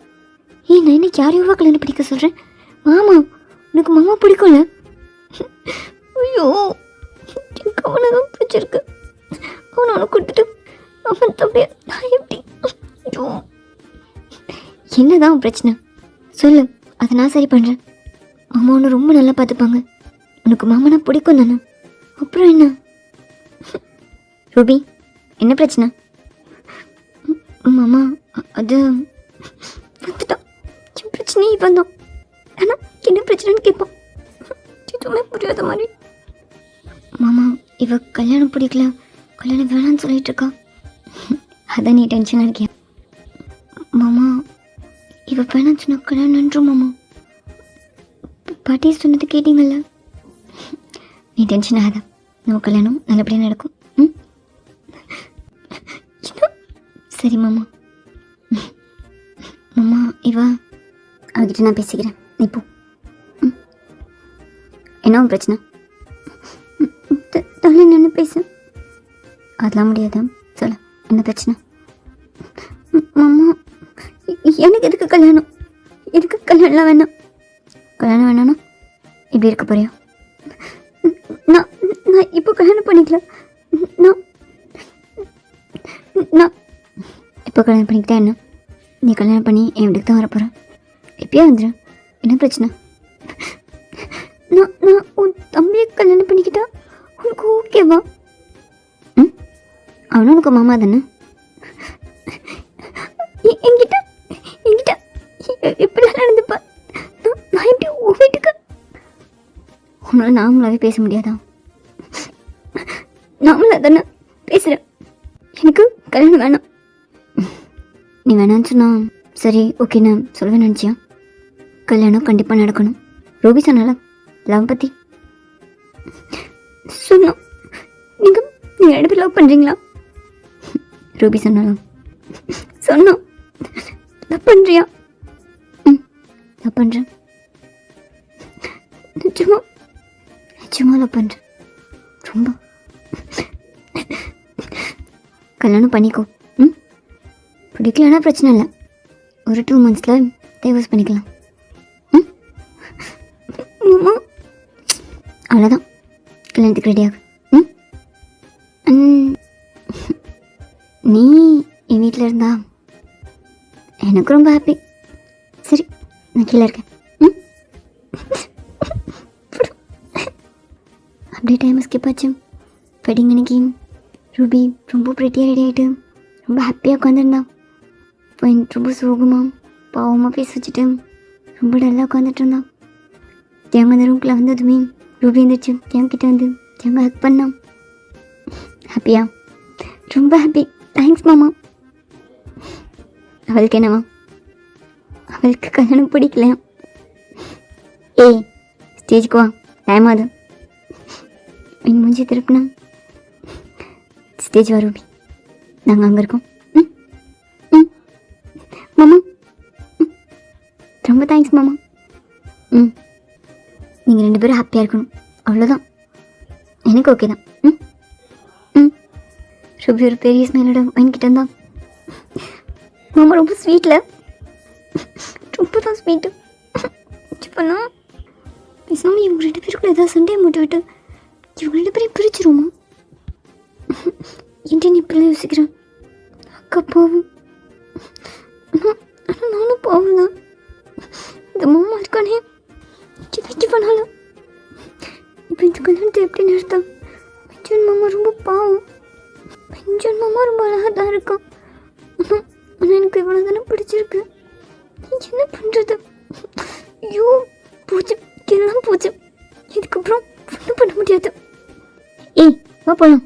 ஏய், நான் என்ன யாரையோவா கல்யாணம் பண்ணிக்க சொல்கிறேன்? மாமா, உனக்கு மாமா பிடிக்கும்ல? ஐயோ, எனக்கு அவனை தான் பிடிச்சிருக்கு. அவனை உனக்கு கொடுத்துட்டு அவன் தம்பிய நான் எப்படி? ஐயோ, என்னதான் பிரச்சனை சொல்லு, அதை நான் சரி பண்ணுறேன். மாமா ஒன்று ரொம்ப நல்லா பார்த்துப்பாங்க. உனக்கு மாமனா பிடிக்கும் தானே? அப்புறம் என்ன? ரூபி, என்ன பிரச்சனை? மாமா அது வந்துட்டான். என் பிரச்சனையே வந்தோம், ஆனால் என்ன பிரச்சனைன்னு கேட்பான். எதுவுமே புரியாத மாதிரி. மாமா, இவ கல்யாணம் பிடிக்கல, கல்யாணம் வேணான்னு சொல்லிட்டு இருக்கா. அதான் நீ டென்ஷனாக இருக்கியா? மாமா, இவ வேணான்னு சொன்ன கல்யாணம் நன்றும் மாமா. பாட்டி சொன்னது கேட்டீங்கல்ல? நீ டென்ஷன் ஆகாத, நம்ம கல்யாணம் நல்லபடியாக நடக்கும். சரி மாமா. மாமா, இவா அவகிட்ட நான் பேசிக்கிறேன், நீ போ. என்ன பிரச்சனை? தலை நின்று பேசு. அதெல்லாம் முடியாது, சொல்ல என்ன பிரச்சனை? மாமா, எனக்கு எதுக்கு கல்யாணம்? எதுக்கு கல்யாணம்லாம் வேணாம். கல்யாணம் வேணான்னா இப்படி இருக்க போறியா? நான் நான் இப்போ கல்யாணம் பண்ணிக்கல. நான் இப்போ கல்யாணம் பண்ணிக்கிட்டா என்ன? நீ கல்யாணம் பண்ணி என் வீட்டுக்கு தான் வரப்போகிறேன். எப்படியா வந்துடும், என்ன பிரச்சனை? நான் உன் தம்பியை கல்யாணம் பண்ணிக்கிட்டா உனக்கு ஓகேவா? அவனும் உனக்கு மாமா தானே? என்கிட்ட எப்படிலாம் நடந்துப்பா? நான் எப்படி உன் வீட்டுக்கு உன்னால் நார்மலாகவே பேச முடியாதா? நார்மலாக தானே பேசுகிறேன். எனக்கு கல்யாணம் வேணாம். நீ வேணான்னு சொன்னா சரி ஓகேன்னு சொல்லுவேன் நினச்சியா? கல்யாணம் கண்டிப்பாக நடக்கணும். ரூபி சொன்னால லவ் பற்றி சொன்னோம். நீங்கள் 2 பேர் லவ் பண்ணுறீங்களா? ரூபி சொன்னாலும் சொன்னோம். லவ் பண்ணுறியா? லவ் பண்ணுறேன். நிச்சயமா லவ் பண்ணுறேன். ரொம்ப கல்யாணம் பண்ணிக்கோ. பிடிக்கலன்னா பிரச்சனை இல்லை, ஒரு 2 monthஸில் டைவர்ஸ் பண்ணிக்கலாம். அவ்வளோதான், கல்யாணத்துக்கு ரெடியாக. நீ என் வீட்டில் இருந்தா எனக்கு ரொம்ப ஹாப்பி. சரி, நான் கீழே இருக்கேன். அப்படியே டைம் ஸ்கிப் ஆச்சு. வெட்டிங் அன்னைக்கு ரூபி ரொம்ப ப்ரிட்டியாக ரெடி ஆகிட்டு ரொம்ப ஹாப்பியாக உட்காந்துருந்தான். ரொம்ப சோகமாக பாவமாக பேச வச்சுட்டு ரொம்ப டல்லாக உட்காந்துட்டு இருந்தான். தேங்க அந்த ரூம்குள்ளே வந்ததுமே ரூபி இருந்துச்சு. தேங்கிட்ட வந்து தேங்க ஹக் பண்ணான். ஹாப்பியா? ரொம்ப ஹாப்பி, தேங்க்ஸ் மாமா. அவளுக்கு என்னம்மா? அவளுக்கு கல்யாணம் பிடிக்கலையா? ஏய், ஸ்டேஜுக்கு வா, டைம் ஆகுது. என் மூஞ்சி திருப்பினா ஸ்டேஜ் வா ரூபி, நாங்கள் அங்கே இருக்கோம். மாமா ரொம்ப தேங்க்ஸ் மாமா. நீங்கள் 2 பேரும் ஹாப்பியாக இருக்கணும், அவ்வளோதான். எனக்கு ஓகே தான். ரூபி ஒரு பெரிய ஸ்மெல்லோட வாங்கிக்கிட்டு இருந்தான். மாமா ரொம்ப ஸ்வீட்டில், ரொம்ப தான் ஸ்வீட்டு பண்ணா. பேசாமல் இவங்க 2 பேருக்குள்ள ஏதாவது சண்டையை மூட்டு விட்டு இவங்க 2 பேரையும் பிரிச்சிருவோமா? என்ன இப்படிலாம் யோசிக்கிறேன். அக்கா பாவம், ஆனால் நானும் பாவம் தான். இந்த மாமா இருக்கானே வச்சு பண்ணாலும் இப்போ இந்த கல்யாணத்தை எப்படி நிறுத்தம்? பெஞ்சன் மாமா ரொம்ப பாவம். பெஞ்சன் மாமா ரொம்ப அழகாக தான் இருக்கான். ஆனால் எனக்கு இவ்வளோ தானே பிடிச்சிருக்கு. என்ன பண்ணுறது? ஐயோ, போச்சு, எல்லாம் போச்சு. இதுக்கப்புறம் ஒன்றும் பண்ண முடியாது. ஏய், வா போகலாம்.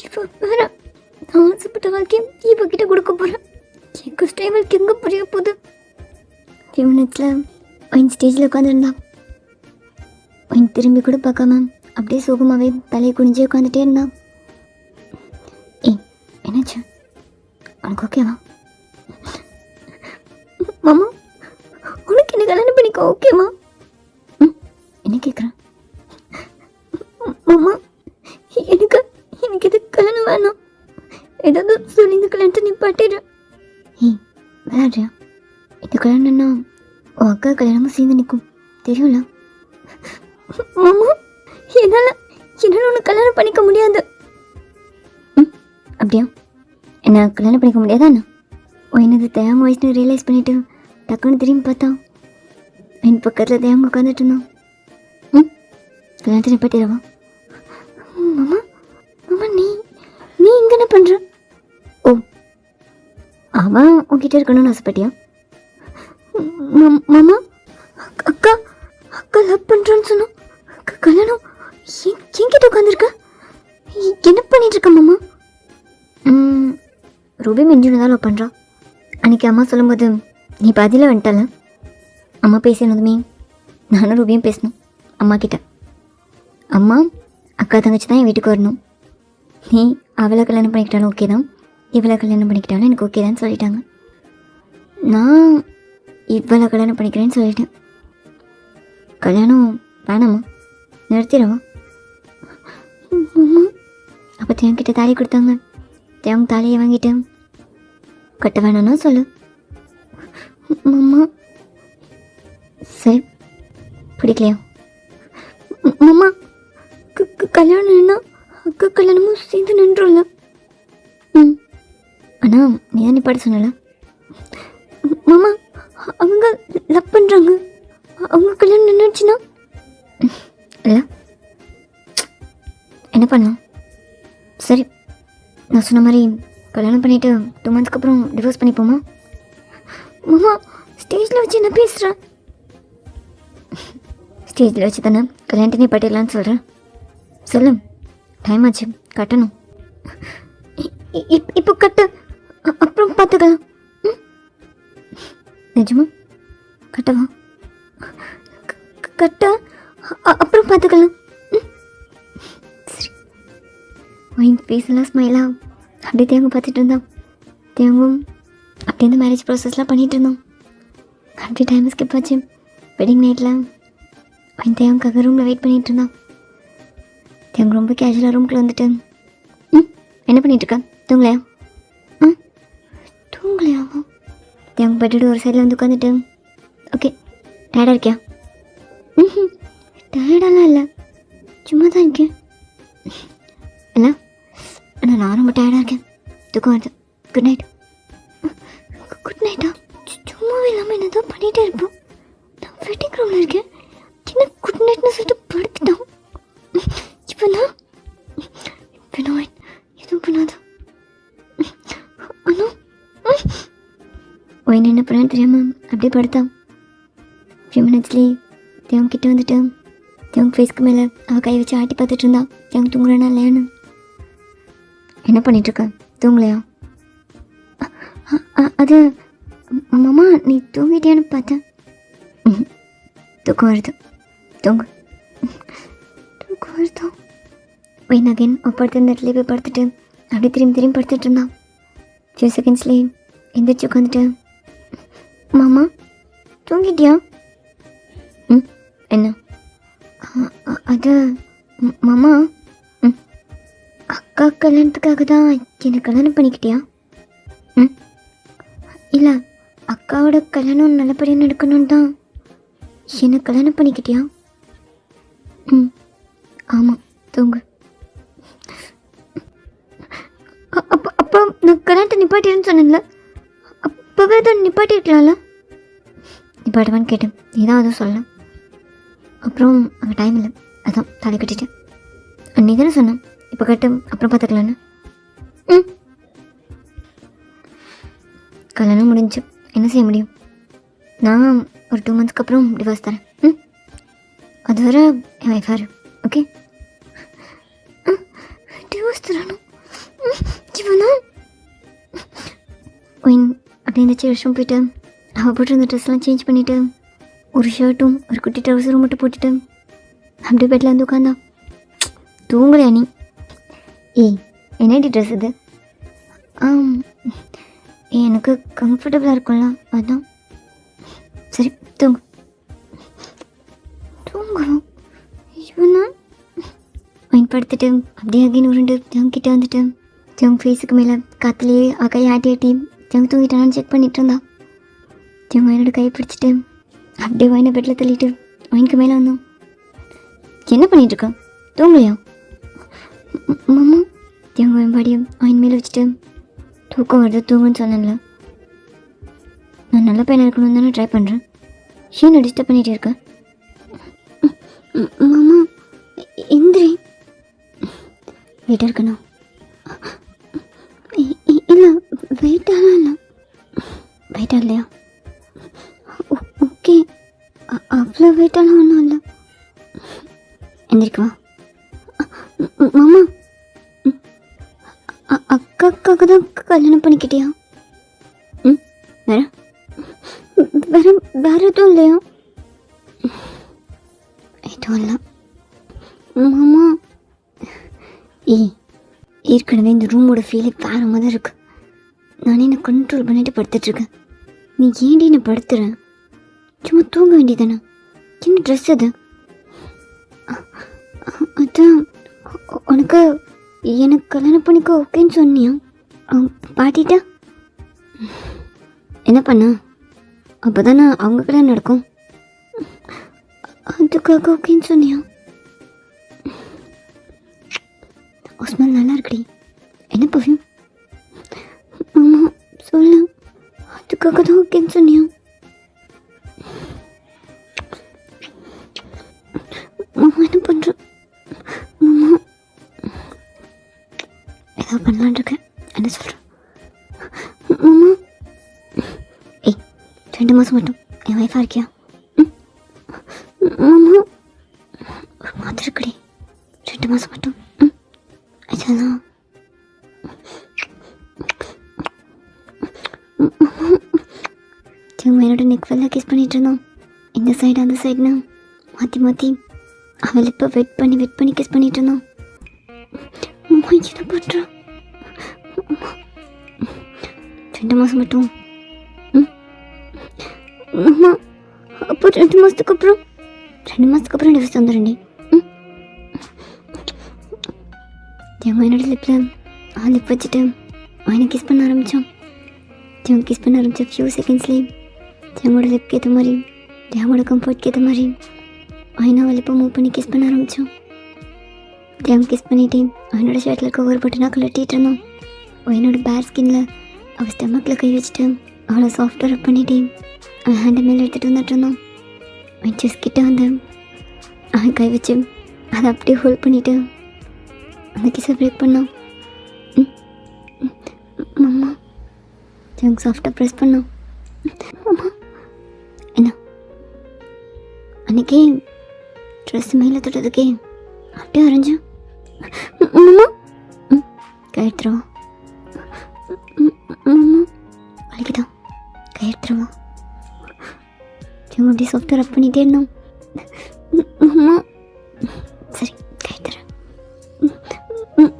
இப்போ வேற நான் ஆசைப்பட்ட வாழ்க்கையும் இவகிட்ட கொடுக்க போகிறேன். என் கஷ்டம் இவளுக்கு எங்கே புரிய போகுது? 5 minutesல ஒயின் ஸ்டேஜில் உட்காந்துருந்தான். ஒயின் திரும்பி கூட பார்க்காம அப்படியே சோகமாகவே தலையை குனிஞ்சே உட்காந்துட்டே இருந்தான். ஏய், என்னாச்சு? உனக்கு ஓகேவா? மாமா, உனக்கு என்ன கல்யாணம் பண்ணிக்க ஓகேவா? என்ன கேட்குறேன்? மாமா, எனக்கு இது கல்யாணம் வேணாம். ஏதாவது சொல்லி இந்த கல்யாணத்தை நிப்பாட்டிடு. ஏய், விளையாடுறியா? இந்த கல்யாணம்னா உன் அக்கா கல்யாணமும் சேர்ந்து நிற்கும், தெரியும்ல? மாமா, என்னால் உனக்கு கல்யாணம் பண்ணிக்க முடியாது. அப்படியா? என்ன கல்யாணம் பண்ணிக்க முடியாதா? என்ன என்னது தேங்க வயசுன்னு ரியலைஸ் பண்ணிவிட்டு டக்குன்னு திரும்பி பார்த்தா என் பக்கத்தில் தேங்க உட்காந்துட்டு இருந்தான். கல்யாணத்தை நிப்பாட்டிடவா? மாமா, நீ இங்கே என்ன பண்ணுற? ஓ, அவன் உன்கிட்ட இருக்கணும்னு ஆசைப்பட்டியா? மாமா, அக்கா லவ் பண்ணுறேன்னு சொன்னோம். கல்யாணம் என்கிட்ட உட்காந்துருக்க? என்ன பண்ணிட்டு இருக்க மாமா? ரூபி மிஞ்சுன்னு தான் லவ் பண்ணுறான். அன்றைக்கி அம்மா சொல்லும்போது நீ பாதியில் வந்துட்டால. அம்மா பேசினதுமே நானும் ரூபியும் பேசணும் அம்மா கிட்ட. அம்மா அக்கா தங்கச்சி தான் என் வீட்டுக்கு வரணும். நீ அவளை கல்யாணம் பண்ணிக்கிட்டாலும் ஓகே தான், இவளை கல்யாணம் பண்ணிக்கிட்டாலும் எனக்கு ஓகே தான் சொல்லிட்டாங்க. நான் இவளை கல்யாணம் பண்ணிக்கிறேன்னு சொல்லிட்டேன். கல்யாணம் வேணாமா? நிறுத்திடவா? அப்போ தேங்கிட்ட தாலி கொடுத்தாங்க. தேங்க தாலியை வாங்கிட்டேன். கட்ட வேணாம்னா சொல்லு மாமா. சரி, பிடிக்கலையா? மாமா, கல்யாணம் என்ன அக்கா கல்யாணமும் சேர்ந்து நின்றும்ல. ஆனால் நீ தான் நிப்பாட்ட சொன்னல. மாமா, அவங்க லவ் பண்ணுறாங்க. அவங்க கல்யாணம் நின்றுச்சுன்னா இல்லை என்ன பண்ணலாம்? சரி, நான் சொன்ன மாதிரி கல்யாணம் பண்ணிவிட்டு 2 monthsக்கு அப்புறம் டிவோர்ஸ் பண்ணிப்போமா? மாமா, ஸ்டேஜில் வச்சு என்ன பேசுகிறேன்? ஸ்டேஜில் வச்சு தானே கல்யாணத்தை நிப்பாட்டிடலான்னு சொல்கிறேன். சொல்லு, டைம் ஆச்சு, கட்டணும். இப்போ கட்டு, அப்புறம் பார்த்துக்கலாம். நிஜமா கட்டவா? கட்ட அப்புறம் பார்த்துக்கலாம். சரி. ஒயின் ஃபேஸ்லாம் ஸ்மைலாக அப்படியே தேங்க பார்த்துட்டு இருந்தோம். தேங்கும் அப்படியே இந்த மேரேஜ் ப்ராசஸ்லாம் பண்ணிகிட்டு இருந்தோம். அப்படியே டைம் ஸ்கிப் ஆச்சு. வெட்டிங் நைட்டில் ஒயின் தேவங்காக ரூமில் வெயிட் பண்ணிகிட்டு இருந்தான். தேங்க ரொம்ப கேஷுவலாக ரூம்குள்ளே வந்துட்டு, என்ன பண்ணிகிட்ருக்கா? தூங்கலையா? தூங்கலையாவா? தேங்க பட்டுட்டு ஒரு சைடில் வந்து உட்காந்துட்டு, ஓகே டயர்டாக இருக்கியா? டயர்டெல்லாம் இல்லை, சும்மா தான் இருக்கேன். இல்லை ஆனால் நான் ரொம்ப டயர்டாக இருக்கேன், தூக்கம் வருது. Good night. குட் நைட்டா? சும்மாவே இல்லாமல் என்ன தான் பண்ணிகிட்டே இருப்போம். நான் வெட்டிங் ரூமில் இருக்கேன், என்ன குட் நைட்னு சொல்லிட்டு படுத்துட்டான். இப்போ நான் எதுவும் பண்ணாத. அண்ணா ஒயின் என்ன பண்ணான்னு தெரியாமல் அப்படியே படுத்தான். ஃபியூ மினிட்ஸ்லேயே தேவன் கிட்டே வந்துட்டு தேவன் ஃபேஸ்க்கு மேலே அவள் கை வச்சு ஆட்டி பார்த்துட்டு இருந்தான். தேவன் தூங்குறானா இல்லையான்னு. என்ன பண்ணிகிட்ருக்க? தூங்கலையா? அது மாமா நீ தூங்கிட்டியான்னு பார்த்தேன். தூக்கம் வருது, தூங்கு. தூக்கம் வருதா? ஒயின் அகைன் படுத்திருந்த இடத்துல போய் படுத்துட்டு அப்படியே திரும்பி படுத்துட்டு இருந்தான். ஃபியூ செகண்ட்ஸ்லேயே எந்திரிச்சு உட்காந்துட்டு, மாமா தூங்கிட்டியா? என்ன? அது மாமா அக்கா கல்யாணத்துக்காக தான் என்னை கல்யாணம் பண்ணிக்கிட்டியா? இல்லை அக்காவோட கல்யாணம் நல்லபடியாக நடக்கணும்னு தான் என்னை கல்யாணம் பண்ணிக்கிட்டியா? ஆமாம், தூங்கு. அப்போ நான் கல்யாணத்தை நிப்பாட்டிடுன்னு சொன்னேன்ல, அப்போவே தான் நிப்பாட்டிருக்கலாம்ல? நிப்பாட்டுவான்னு கேட்டேன், நீதான் அதுவும் சொல்லலாம். அப்புறம் அங்கே டைம் இல்லை, அதான் தலை கட்டிட்டேன். அன்னி தானே சொன்னேன் இப்போ கட்டு அப்புறம் பார்த்துக்கலான்னு. கல்யாணம் முடிஞ்சு என்ன செய்ய முடியும்? நான் ஒரு 2 monthsக்கு அப்புறம் டிவோர்ஸ் தரேன். அது வர என் வைஃபாரு. ஓகே? டிவோர்ஸ் தரணும் இவனா? ஒயின் அப்படி இருந்துச்சு. வருஷம் போயிட்டு அவள் போட்டிருந்த ட்ரெஸ்லாம் சேஞ்ச் பண்ணிவிட்டு ஒரு ஷர்ட்டும் ஒரு குட்டி ட்ரௌசரும் மட்டும் போட்டுட்டு அப்படியே பெட்டில் வந்து உட்காந்தா. தூங்கலையா நீ? என்னடி ட்ரெஸ் இது? எனக்கு கம்ஃபர்டபுளாக இருக்கும்ல, அதான். சரி தூங்கு. தூங்குவோம் இவனா? பயன்படுத்திட்டு அப்படியே அகைன் உருண்டு தேங்கிட்ட வந்துட்டு தேங்க ஃபேஸுக்கு மேலே காற்றுலேயே கையை ஆட்டி தேங்க தூங்கிட்டானு செக் பண்ணிகிட்டு இருந்தா. தேங்க என்னோட கையை பிடிச்சிட்டு அப்படியே ஒயினை பெட்டில் தள்ளிட்டு ஒயினுக்கு மேலே வந்தோம். என்ன பண்ணிகிட்ருக்கேன்? தூங்கலையா? மாமா தேங்க வெம்பாடியும் ஒயின் மேலே வச்சுட்டு, தூக்கம் வருது தூங்குன்னு சொன்னேன்ல, நான் நல்ல பையனாக இருக்கணும்னு தானே ட்ரை பண்ணுறேன். ஏன் டிஸ்டர்ப் பண்ணிகிட்டே இருக்கேன்? மாமா எந்திரி. வெயிட்டாக இருக்கணும்? இல்லை வெயிட்டாலாம் இல்லை. வெயிட்டாக இல்லையா? ஓகே, அவ்வளோ வெயிட்டாலாம் ஒன்றும் இல்லை. எந்திரிக்குவா? மாமா அக்காக்காக தான் கல்யாணம் பண்ணிக்கிட்டியா? வேற வேற வேற எதுவும் இல்லையா? எதுவும் இல்லை மாமா. ஏற்கனவே இந்த ரூமோட ஃபீலே வேற மாதிரி இருக்கு. நானே என்னை கண்ட்ரோல் பண்ணிட்டு படுத்துட்ருக்கேன். நீ ஏன்டி என்னை படுத்துறேன்? சும்மா தூங்க வேண்டியதானே? என்ன ட்ரெஸ் அது? அதான் உனக்கு எனக்கு கல்யாணம் பண்ணிக்க ஓகேன்னு சொன்னியா? பாட்டிட்டா என்ன பண்ண? அப்போ தானே அவங்க கல்யாணம் நடக்கும். அதுக்காக ஓகேன்னு சொன்னியா? ஸ்மெல் நல்லா இருக்குடி. என்ன பர்ஃப்யூம்? ஆமாம் சொல்லு, அதுக்காக தான் ஓகேன்னு சொன்னியா? மாமா என்ன பண்ணுற? மாமா ஏதாவது பண்ணலான் இருக்கேன், என்ன சொல்கிறேன்? மாமா 2 மாதம் மட்டும் என் ஒய்ஃபாக இருக்கியா? மாமா அது இருக்குடி 2 மாதம் மட்டும். இதெல்லாம் திரும்ப என்னோட நெக் ஃபுல்லாக கிஸ் பண்ணிகிட்டு இருந்தோம். இந்த சைடு அந்த சைடுனா மாற்றி மாற்றி அவள் இப்போ வெயிட் பண்ணி கிஸ் பண்ணிகிட்டு இருந்தோம். அம்மா என்ன பண்ணுறான்? 2 மாதம் மட்டும். அம்மா அப்போ 2 மாதத்துக்கு அப்புறம் டிவர்ஸ் வந்துடுண்டி. தேவன் என்னோட லிப்பில் லிப் வச்சுட்டு அவனை கிஸ் பண்ண ஆரம்பித்தான். தேவன் கிஸ் பண்ண ஆரம்பித்த ஃபியூ செகண்ட்ஸ்லேயே தேவோட லிப்க்கு ஏற்ற மாதிரி தேவோட கம்ஃபர்ட்க்கு ஏற்ற மாதிரி அவனை அவள் லிப்பை மூவ் பண்ணி கிஸ் பண்ண ஆரம்பித்தான். தேவன் கிஸ் பண்ணிவிட்டு அவனோட ஷர்ட்டில் இருக்க ஒரு பட்டனாக கலட்டிகிட்டு இருந்தான். அவனோட பேர் ஸ்கின்னில் அவள் ஸ்டமக்கில் கை வச்சுட்டு அவளை சாஃப்ட்வேர் அப் பண்ணிவிட்டு அவன் ஹேண்டை மேலே எடுத்துகிட்டு வந்துட்டு இருந்தான். அவன் செஸ் கிட்ட வந்து அவன் கை வச்சு அதை அப்படியே ஹோல்ட் பண்ணிவிட்டு அந்த கிஸை பிரேக் பண்ணான். அம்மா தேவன் சாஃப்டாக ப்ரெஸ் பண்ணான். அம்மா என்ன அன்னைக்கு ட்ரெஸ் மேலே தொட்டதுக்கே அப்படியே அரைஞ்சேன். அம்மா கழுத்துருவா. அம்மா வலிக்குதான் கழுத்துருவா. தேவன் அப்படியே சாஃப்டாக ரப் பண்ணிகிட்டே இருந்தான். அம்மா சரி கழுத்துறேன்.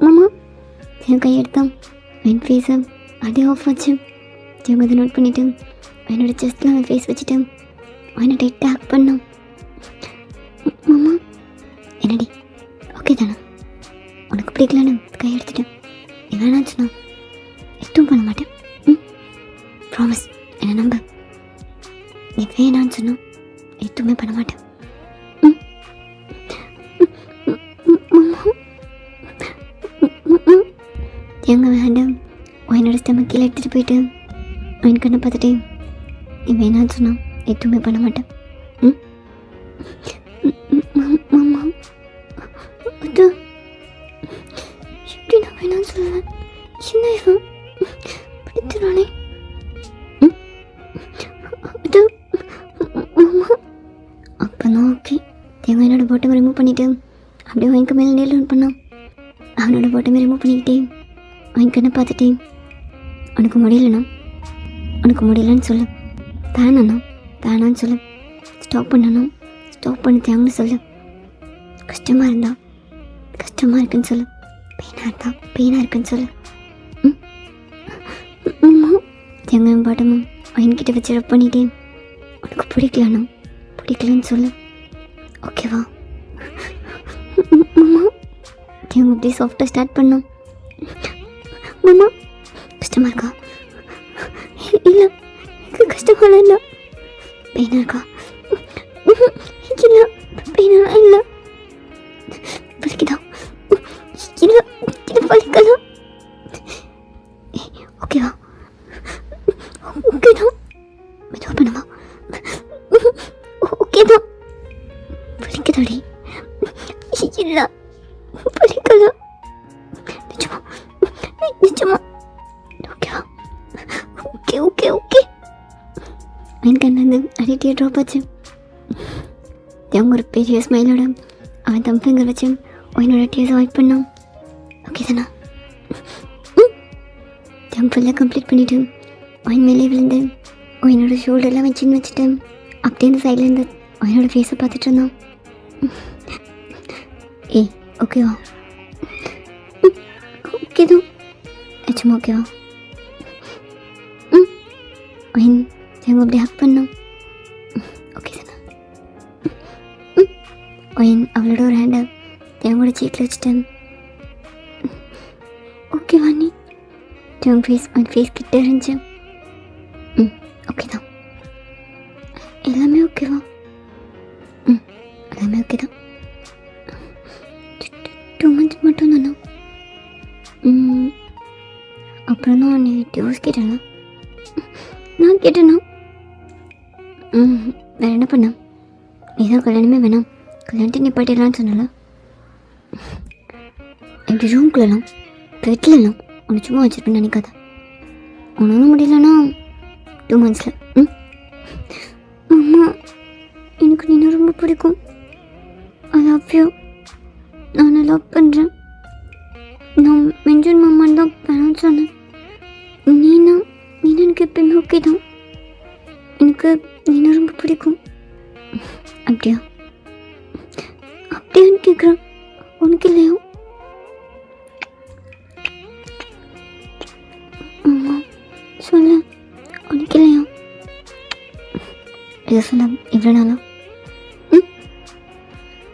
அம்மா தேவன் கையெடுத்தான். என் ஃபேஸை அதே ஆஃப் வச்சு தேவன் அதை நோட் பண்ணிவிட்டு என்னோட செஸ்ட்டில் அவன் ஃபேஸ் வச்சுட்டு அவனை டைட்டாக ஹக் பண்ணான். மாமா என்னடி ஓகே தானே? உனக்கு பிடிக்கலன்னு கை எடுத்துட்டேன். நீ வேணான்னு சொன்னா எதுவும் பண்ண மாட்டேன். ப்ராமிஸ் என்னை நம்ப. நீ வேணான்னு சொன்னா எதுவுமே பண்ண மாட்டேன். எங்கே வேண்டாம் என்னோட ஸ்டமக் கீழே எடுத்துகிட்டு போயிட்டு அவன் கண்ணை பார்த்துட்டு நீ வேணான்னு சொன்னா எதுவுமே பண்ண மாட்டேன். மாமா அது எப்படி நான் வேணான்னு சொல்லுவேன்? என்ன இவன் பிடித்துறானே? அது மாமா அப்போ தான் ஓகே. தேவன் என்னோட பாட்டமை ரிமூவ் பண்ணிவிட்டு அப்படியே அவனுக்கு மேலே நேரில் பண்ணான். அவனோட பாட்டமை ரிமூவ் பண்ணிக்கிட்டே அவன் கண்ணை பார்த்துட்டே உனக்கு முடியலன்னு சொல்லு. வேணான்னு சொல்லு. ஸ்டாப் பண்ண தேவன்னு சொல்லு. கஷ்டமாக இருக்குன்னு சொல்லு. பெயினாக இருக்குன்னு சொல்லு. தேங்காயும் பாட்டமும் அவன்கிட்ட வச்சு ரப் பண்ணிட்டே உனக்கு பிடிக்கலன்னு சொல்லு. ஓகேவா? மாமா தேவன் அப்படியே சாஃப்டாக ஸ்டார்ட் பண்ணோம். மாமா கஷ்டமாக இருக்கா? இல்லை கஷ்டமாக இல்லை. பெயினாக இருக்கா? இல்லை பெயினாக இல்லை. வலிக்குதா? இல்லை வலிக்கல. ஓகேவா? ஓகேதான். மெதுவாக பண்ணுமா? ஓகேதான். வலிக்குதாடி? இல்லை வலிக்கல. நிஜமா ஓகேவா? ஓகே அவன் கண்ணு அடிட்டியை ட்ராப் ஆச்சு. அவங்க ஒரு பெரிய ஸ்மைலோட அவன் தம் ஃபிங்கர் வச்சு அவனோட டீஸை வாய்ப் பண்ணான். ஓகே தானா? தம் ஃபுல்லாக கம்ப்ளீட் பண்ணிவிட்டு அவன் மேலே விழுந்து அவனோட ஷோல்டர்லாம் வச்சுன்னு வச்சுட்டு அப்படியே அந்த சைட்லேருந்து அவனோட ஃபேஸை பார்த்துட்டு இருந்தான். ஏய் ஓகேவா? ஓகேதான். சும்மா ஓகேவா? அவன் தேவன் அப்படியே ஹக் பண்ணான். ஓகே தானே? அவன் அவளோட ஒரு ஹேண்டை தேவனோட சீட்டில் வச்சுட்டேன். ஓகேவா நீ? தேவன் அவன் ஃபேஸ் கிட்ட இருந்துச்சு. ஓகே தான். எல்லாமே ஓகேவா? எல்லாமே ஓகே தான். 2 months மட்டும் தானா? அப்புறம் தான் நீ டிவோர்ஸ் கேட்டேனா? நான் கேட்டேனா? வேறு என்ன பண்ண? நீ தான் கல்யாணமே வேணாம், கல்யாணத்தை நிப்பாட்டிடலான்னு சொன்னால. எப்படி ரூம்குள்ளலாம் பெட்லலாம் உன்னை சும்மா வச்சுருப்பேன்னு நினைக்காத. உனக்கு முடியலன்னா 2 monthsல. அம்மா எனக்கு நீ ரொம்ப பிடிக்கும். I love you. நான் லவ் பண்ணுறேன். நான் மெஞ்சூன் மாமான்னு தான் வேணாம்னு சொன்னேன். நீனா எனக்கு எப்பயுமே ஓகே தான். எனக்கு நீனா ரொம்ப பிடிக்கும். அப்படியா அப்படியான்னு கேட்குறேன். உனக்கு இல்லையா? ஆமாம் சொல்ல. உனக்கு இல்லையா? இதை சொல்ல இவ்வளோ நாளா?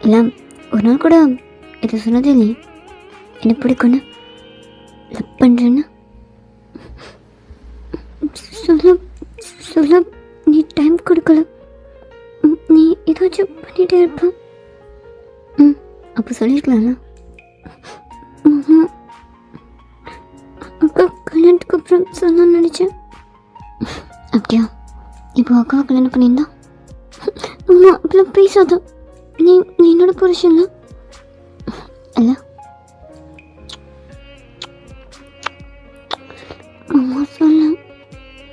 இல்லை ஒரு நாள் கூட இதை சொன்னதே இல்லையே. எனக்கு பிடிக்கும்னு லவ் பண்ணுறேன்னு சொல்ல சொல்ல நீ டைம் கொடுக்கல. நீ ஏதாச்சும் பண்ணிகிட்டே இருப்ப. அப்போ சொல்லியிருக்கலாம்ல. அக்கா கல்யாணத்துக்கு அப்புறம் சொல்லணும்னு நினச்சேன். அப்படியா? இப்போ அக்கா கல்யாணம் பண்ணியிருந்தா? அம்மா இப்பெல்லாம் பேசாத. நீ நீ என்னோட புருஷன்ல இல்லை? அம்மா சொல்ல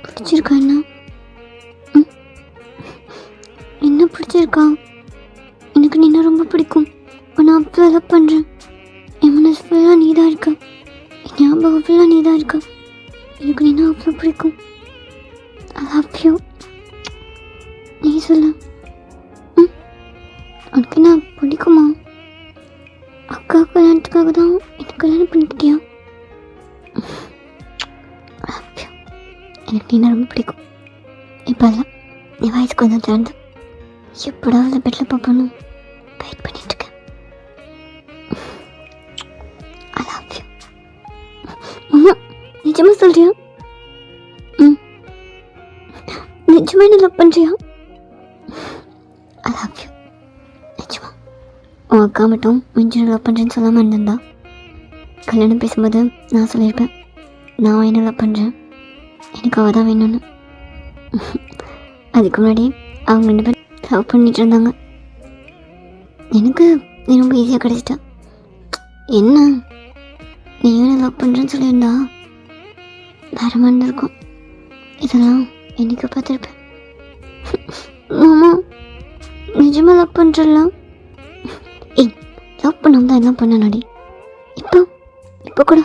பிடிச்சிருக்கா? என்ன பிடிச்சிருக்கா? எனக்கு நீ ரொம்ப பிடிக்கும். நான் அப்போ லவ் பண்ணுறேன். என் மனசு ஃபுல்லாக நீ தான் இருக்க. என் ஞாபகம் ஃபுல்லாக நீ தான் இருக்க. எனக்கு நீ அவ்வளோ பிடிக்கும். I love you. நீ சொல்ல. உனக்கு என்ன பிடிக்குமா? அக்கா கல்யாணத்துக்காக தான் எனக்கு கல்யாணம் பண்ணிக்கிட்டியா? I love you. எனக்கு நீ ரொம்ப பிடிக்கும். இப்போ இல்லை, நீ வயசுக்கு வந்து திறந்து எப்படா அந்த பெட்டில் பார்ப்பணும் வெயிட் பண்ணிட்டுருக்கேன். I love you. அம்மா நிஜமாக சொல்கிறியா? நிஜமாக என்ன லவ் பண்ணுறியா? I love you. நிஜமா உன் அக்கா மட்டும் மிஞ்சி லவ் பண்ணுறேன்னு சொல்லாமல் இருந்திருந்தா கல்யாணம் பேசும்போது நான் சொல்லியிருப்பேன் நான் என்ன லவ் பண்ணுறேன், எனக்கு அவள் தான் வேணும்னு. அதுக்கு முன்னாடி அவங்க 2 பேரும் லவ் பண்ணிட்டு இருந்தாங்க. எனக்கு நீ ரொம்ப ஈஸியாக கிடச்சிட்டா. என்ன நீ என்ன லவ் பண்ணுறேன்னு சொல்லியிருந்தா வேற மாதிரி இருக்கும். இதெல்லாம் என்னைக்கு பார்த்துருப்பேன். மாமா நிஜமாக லவ் பண்ணுறலாம்? ஏய் லவ் பண்ணாமல் தான் எல்லாம் பண்ணனாடி. இப்போ கூட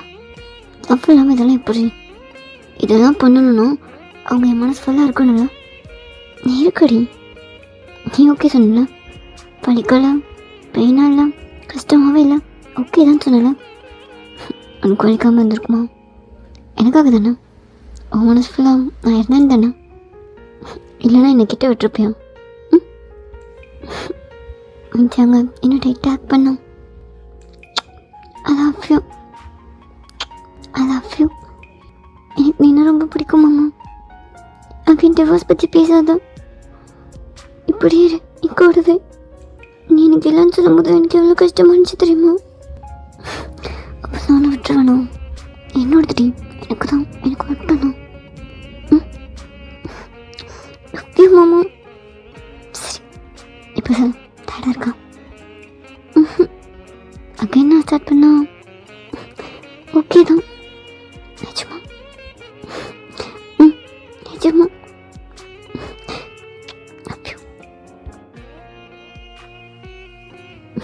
லவ் இல்லாமல் இதெல்லாம் எப்படி? இதெல்லாம் பண்ணணும்னா அவங்க என் மனசு ஃபுல்லாக இருக்கணும்ல. நீ இருக்கடி. நீ ஓகே சொன்னல. படிக்கல, பெயினாக இல்லை, கஷ்டமாகவே இல்லை, ஓகே தான் சொன்னல. உனக்கு வலிக்காமல் இருந்திருக்குமா? எனக்காக தானே. உன் மனசு ஃபுல்லாக நான் இருந்தேன்னு தானே. இல்லைன்னா என்னை கிட்ட விட்டுருப்பியா? அங்க இன்னும் டைட்டாக ஆக்ட் பண்ணோம். I love you. I love you. எனக்கு நீ ரொம்ப பிடிக்கும் மாமா. அகைன் டிவோர்ஸ் பற்றி பேசாத. இப்படி இரு நீ கூடவே. நீ எனக்கு இல்லைன்னு சொல்லும்போது எனக்கு எவ்வளோ கஷ்டமாக இருந்துச்சு தெரியுமா? அப்போ நானும் விட்டுருவேணும். என்னோடது எனக்கு தான், எனக்கு மட்டும் தான். லவ் மாமா. சரி இப்போ சார் டயர்டாக இருக்கா? அகைன் நான் ஸ்டார்ட் பண்ணா ஓகே தான். நிஜமா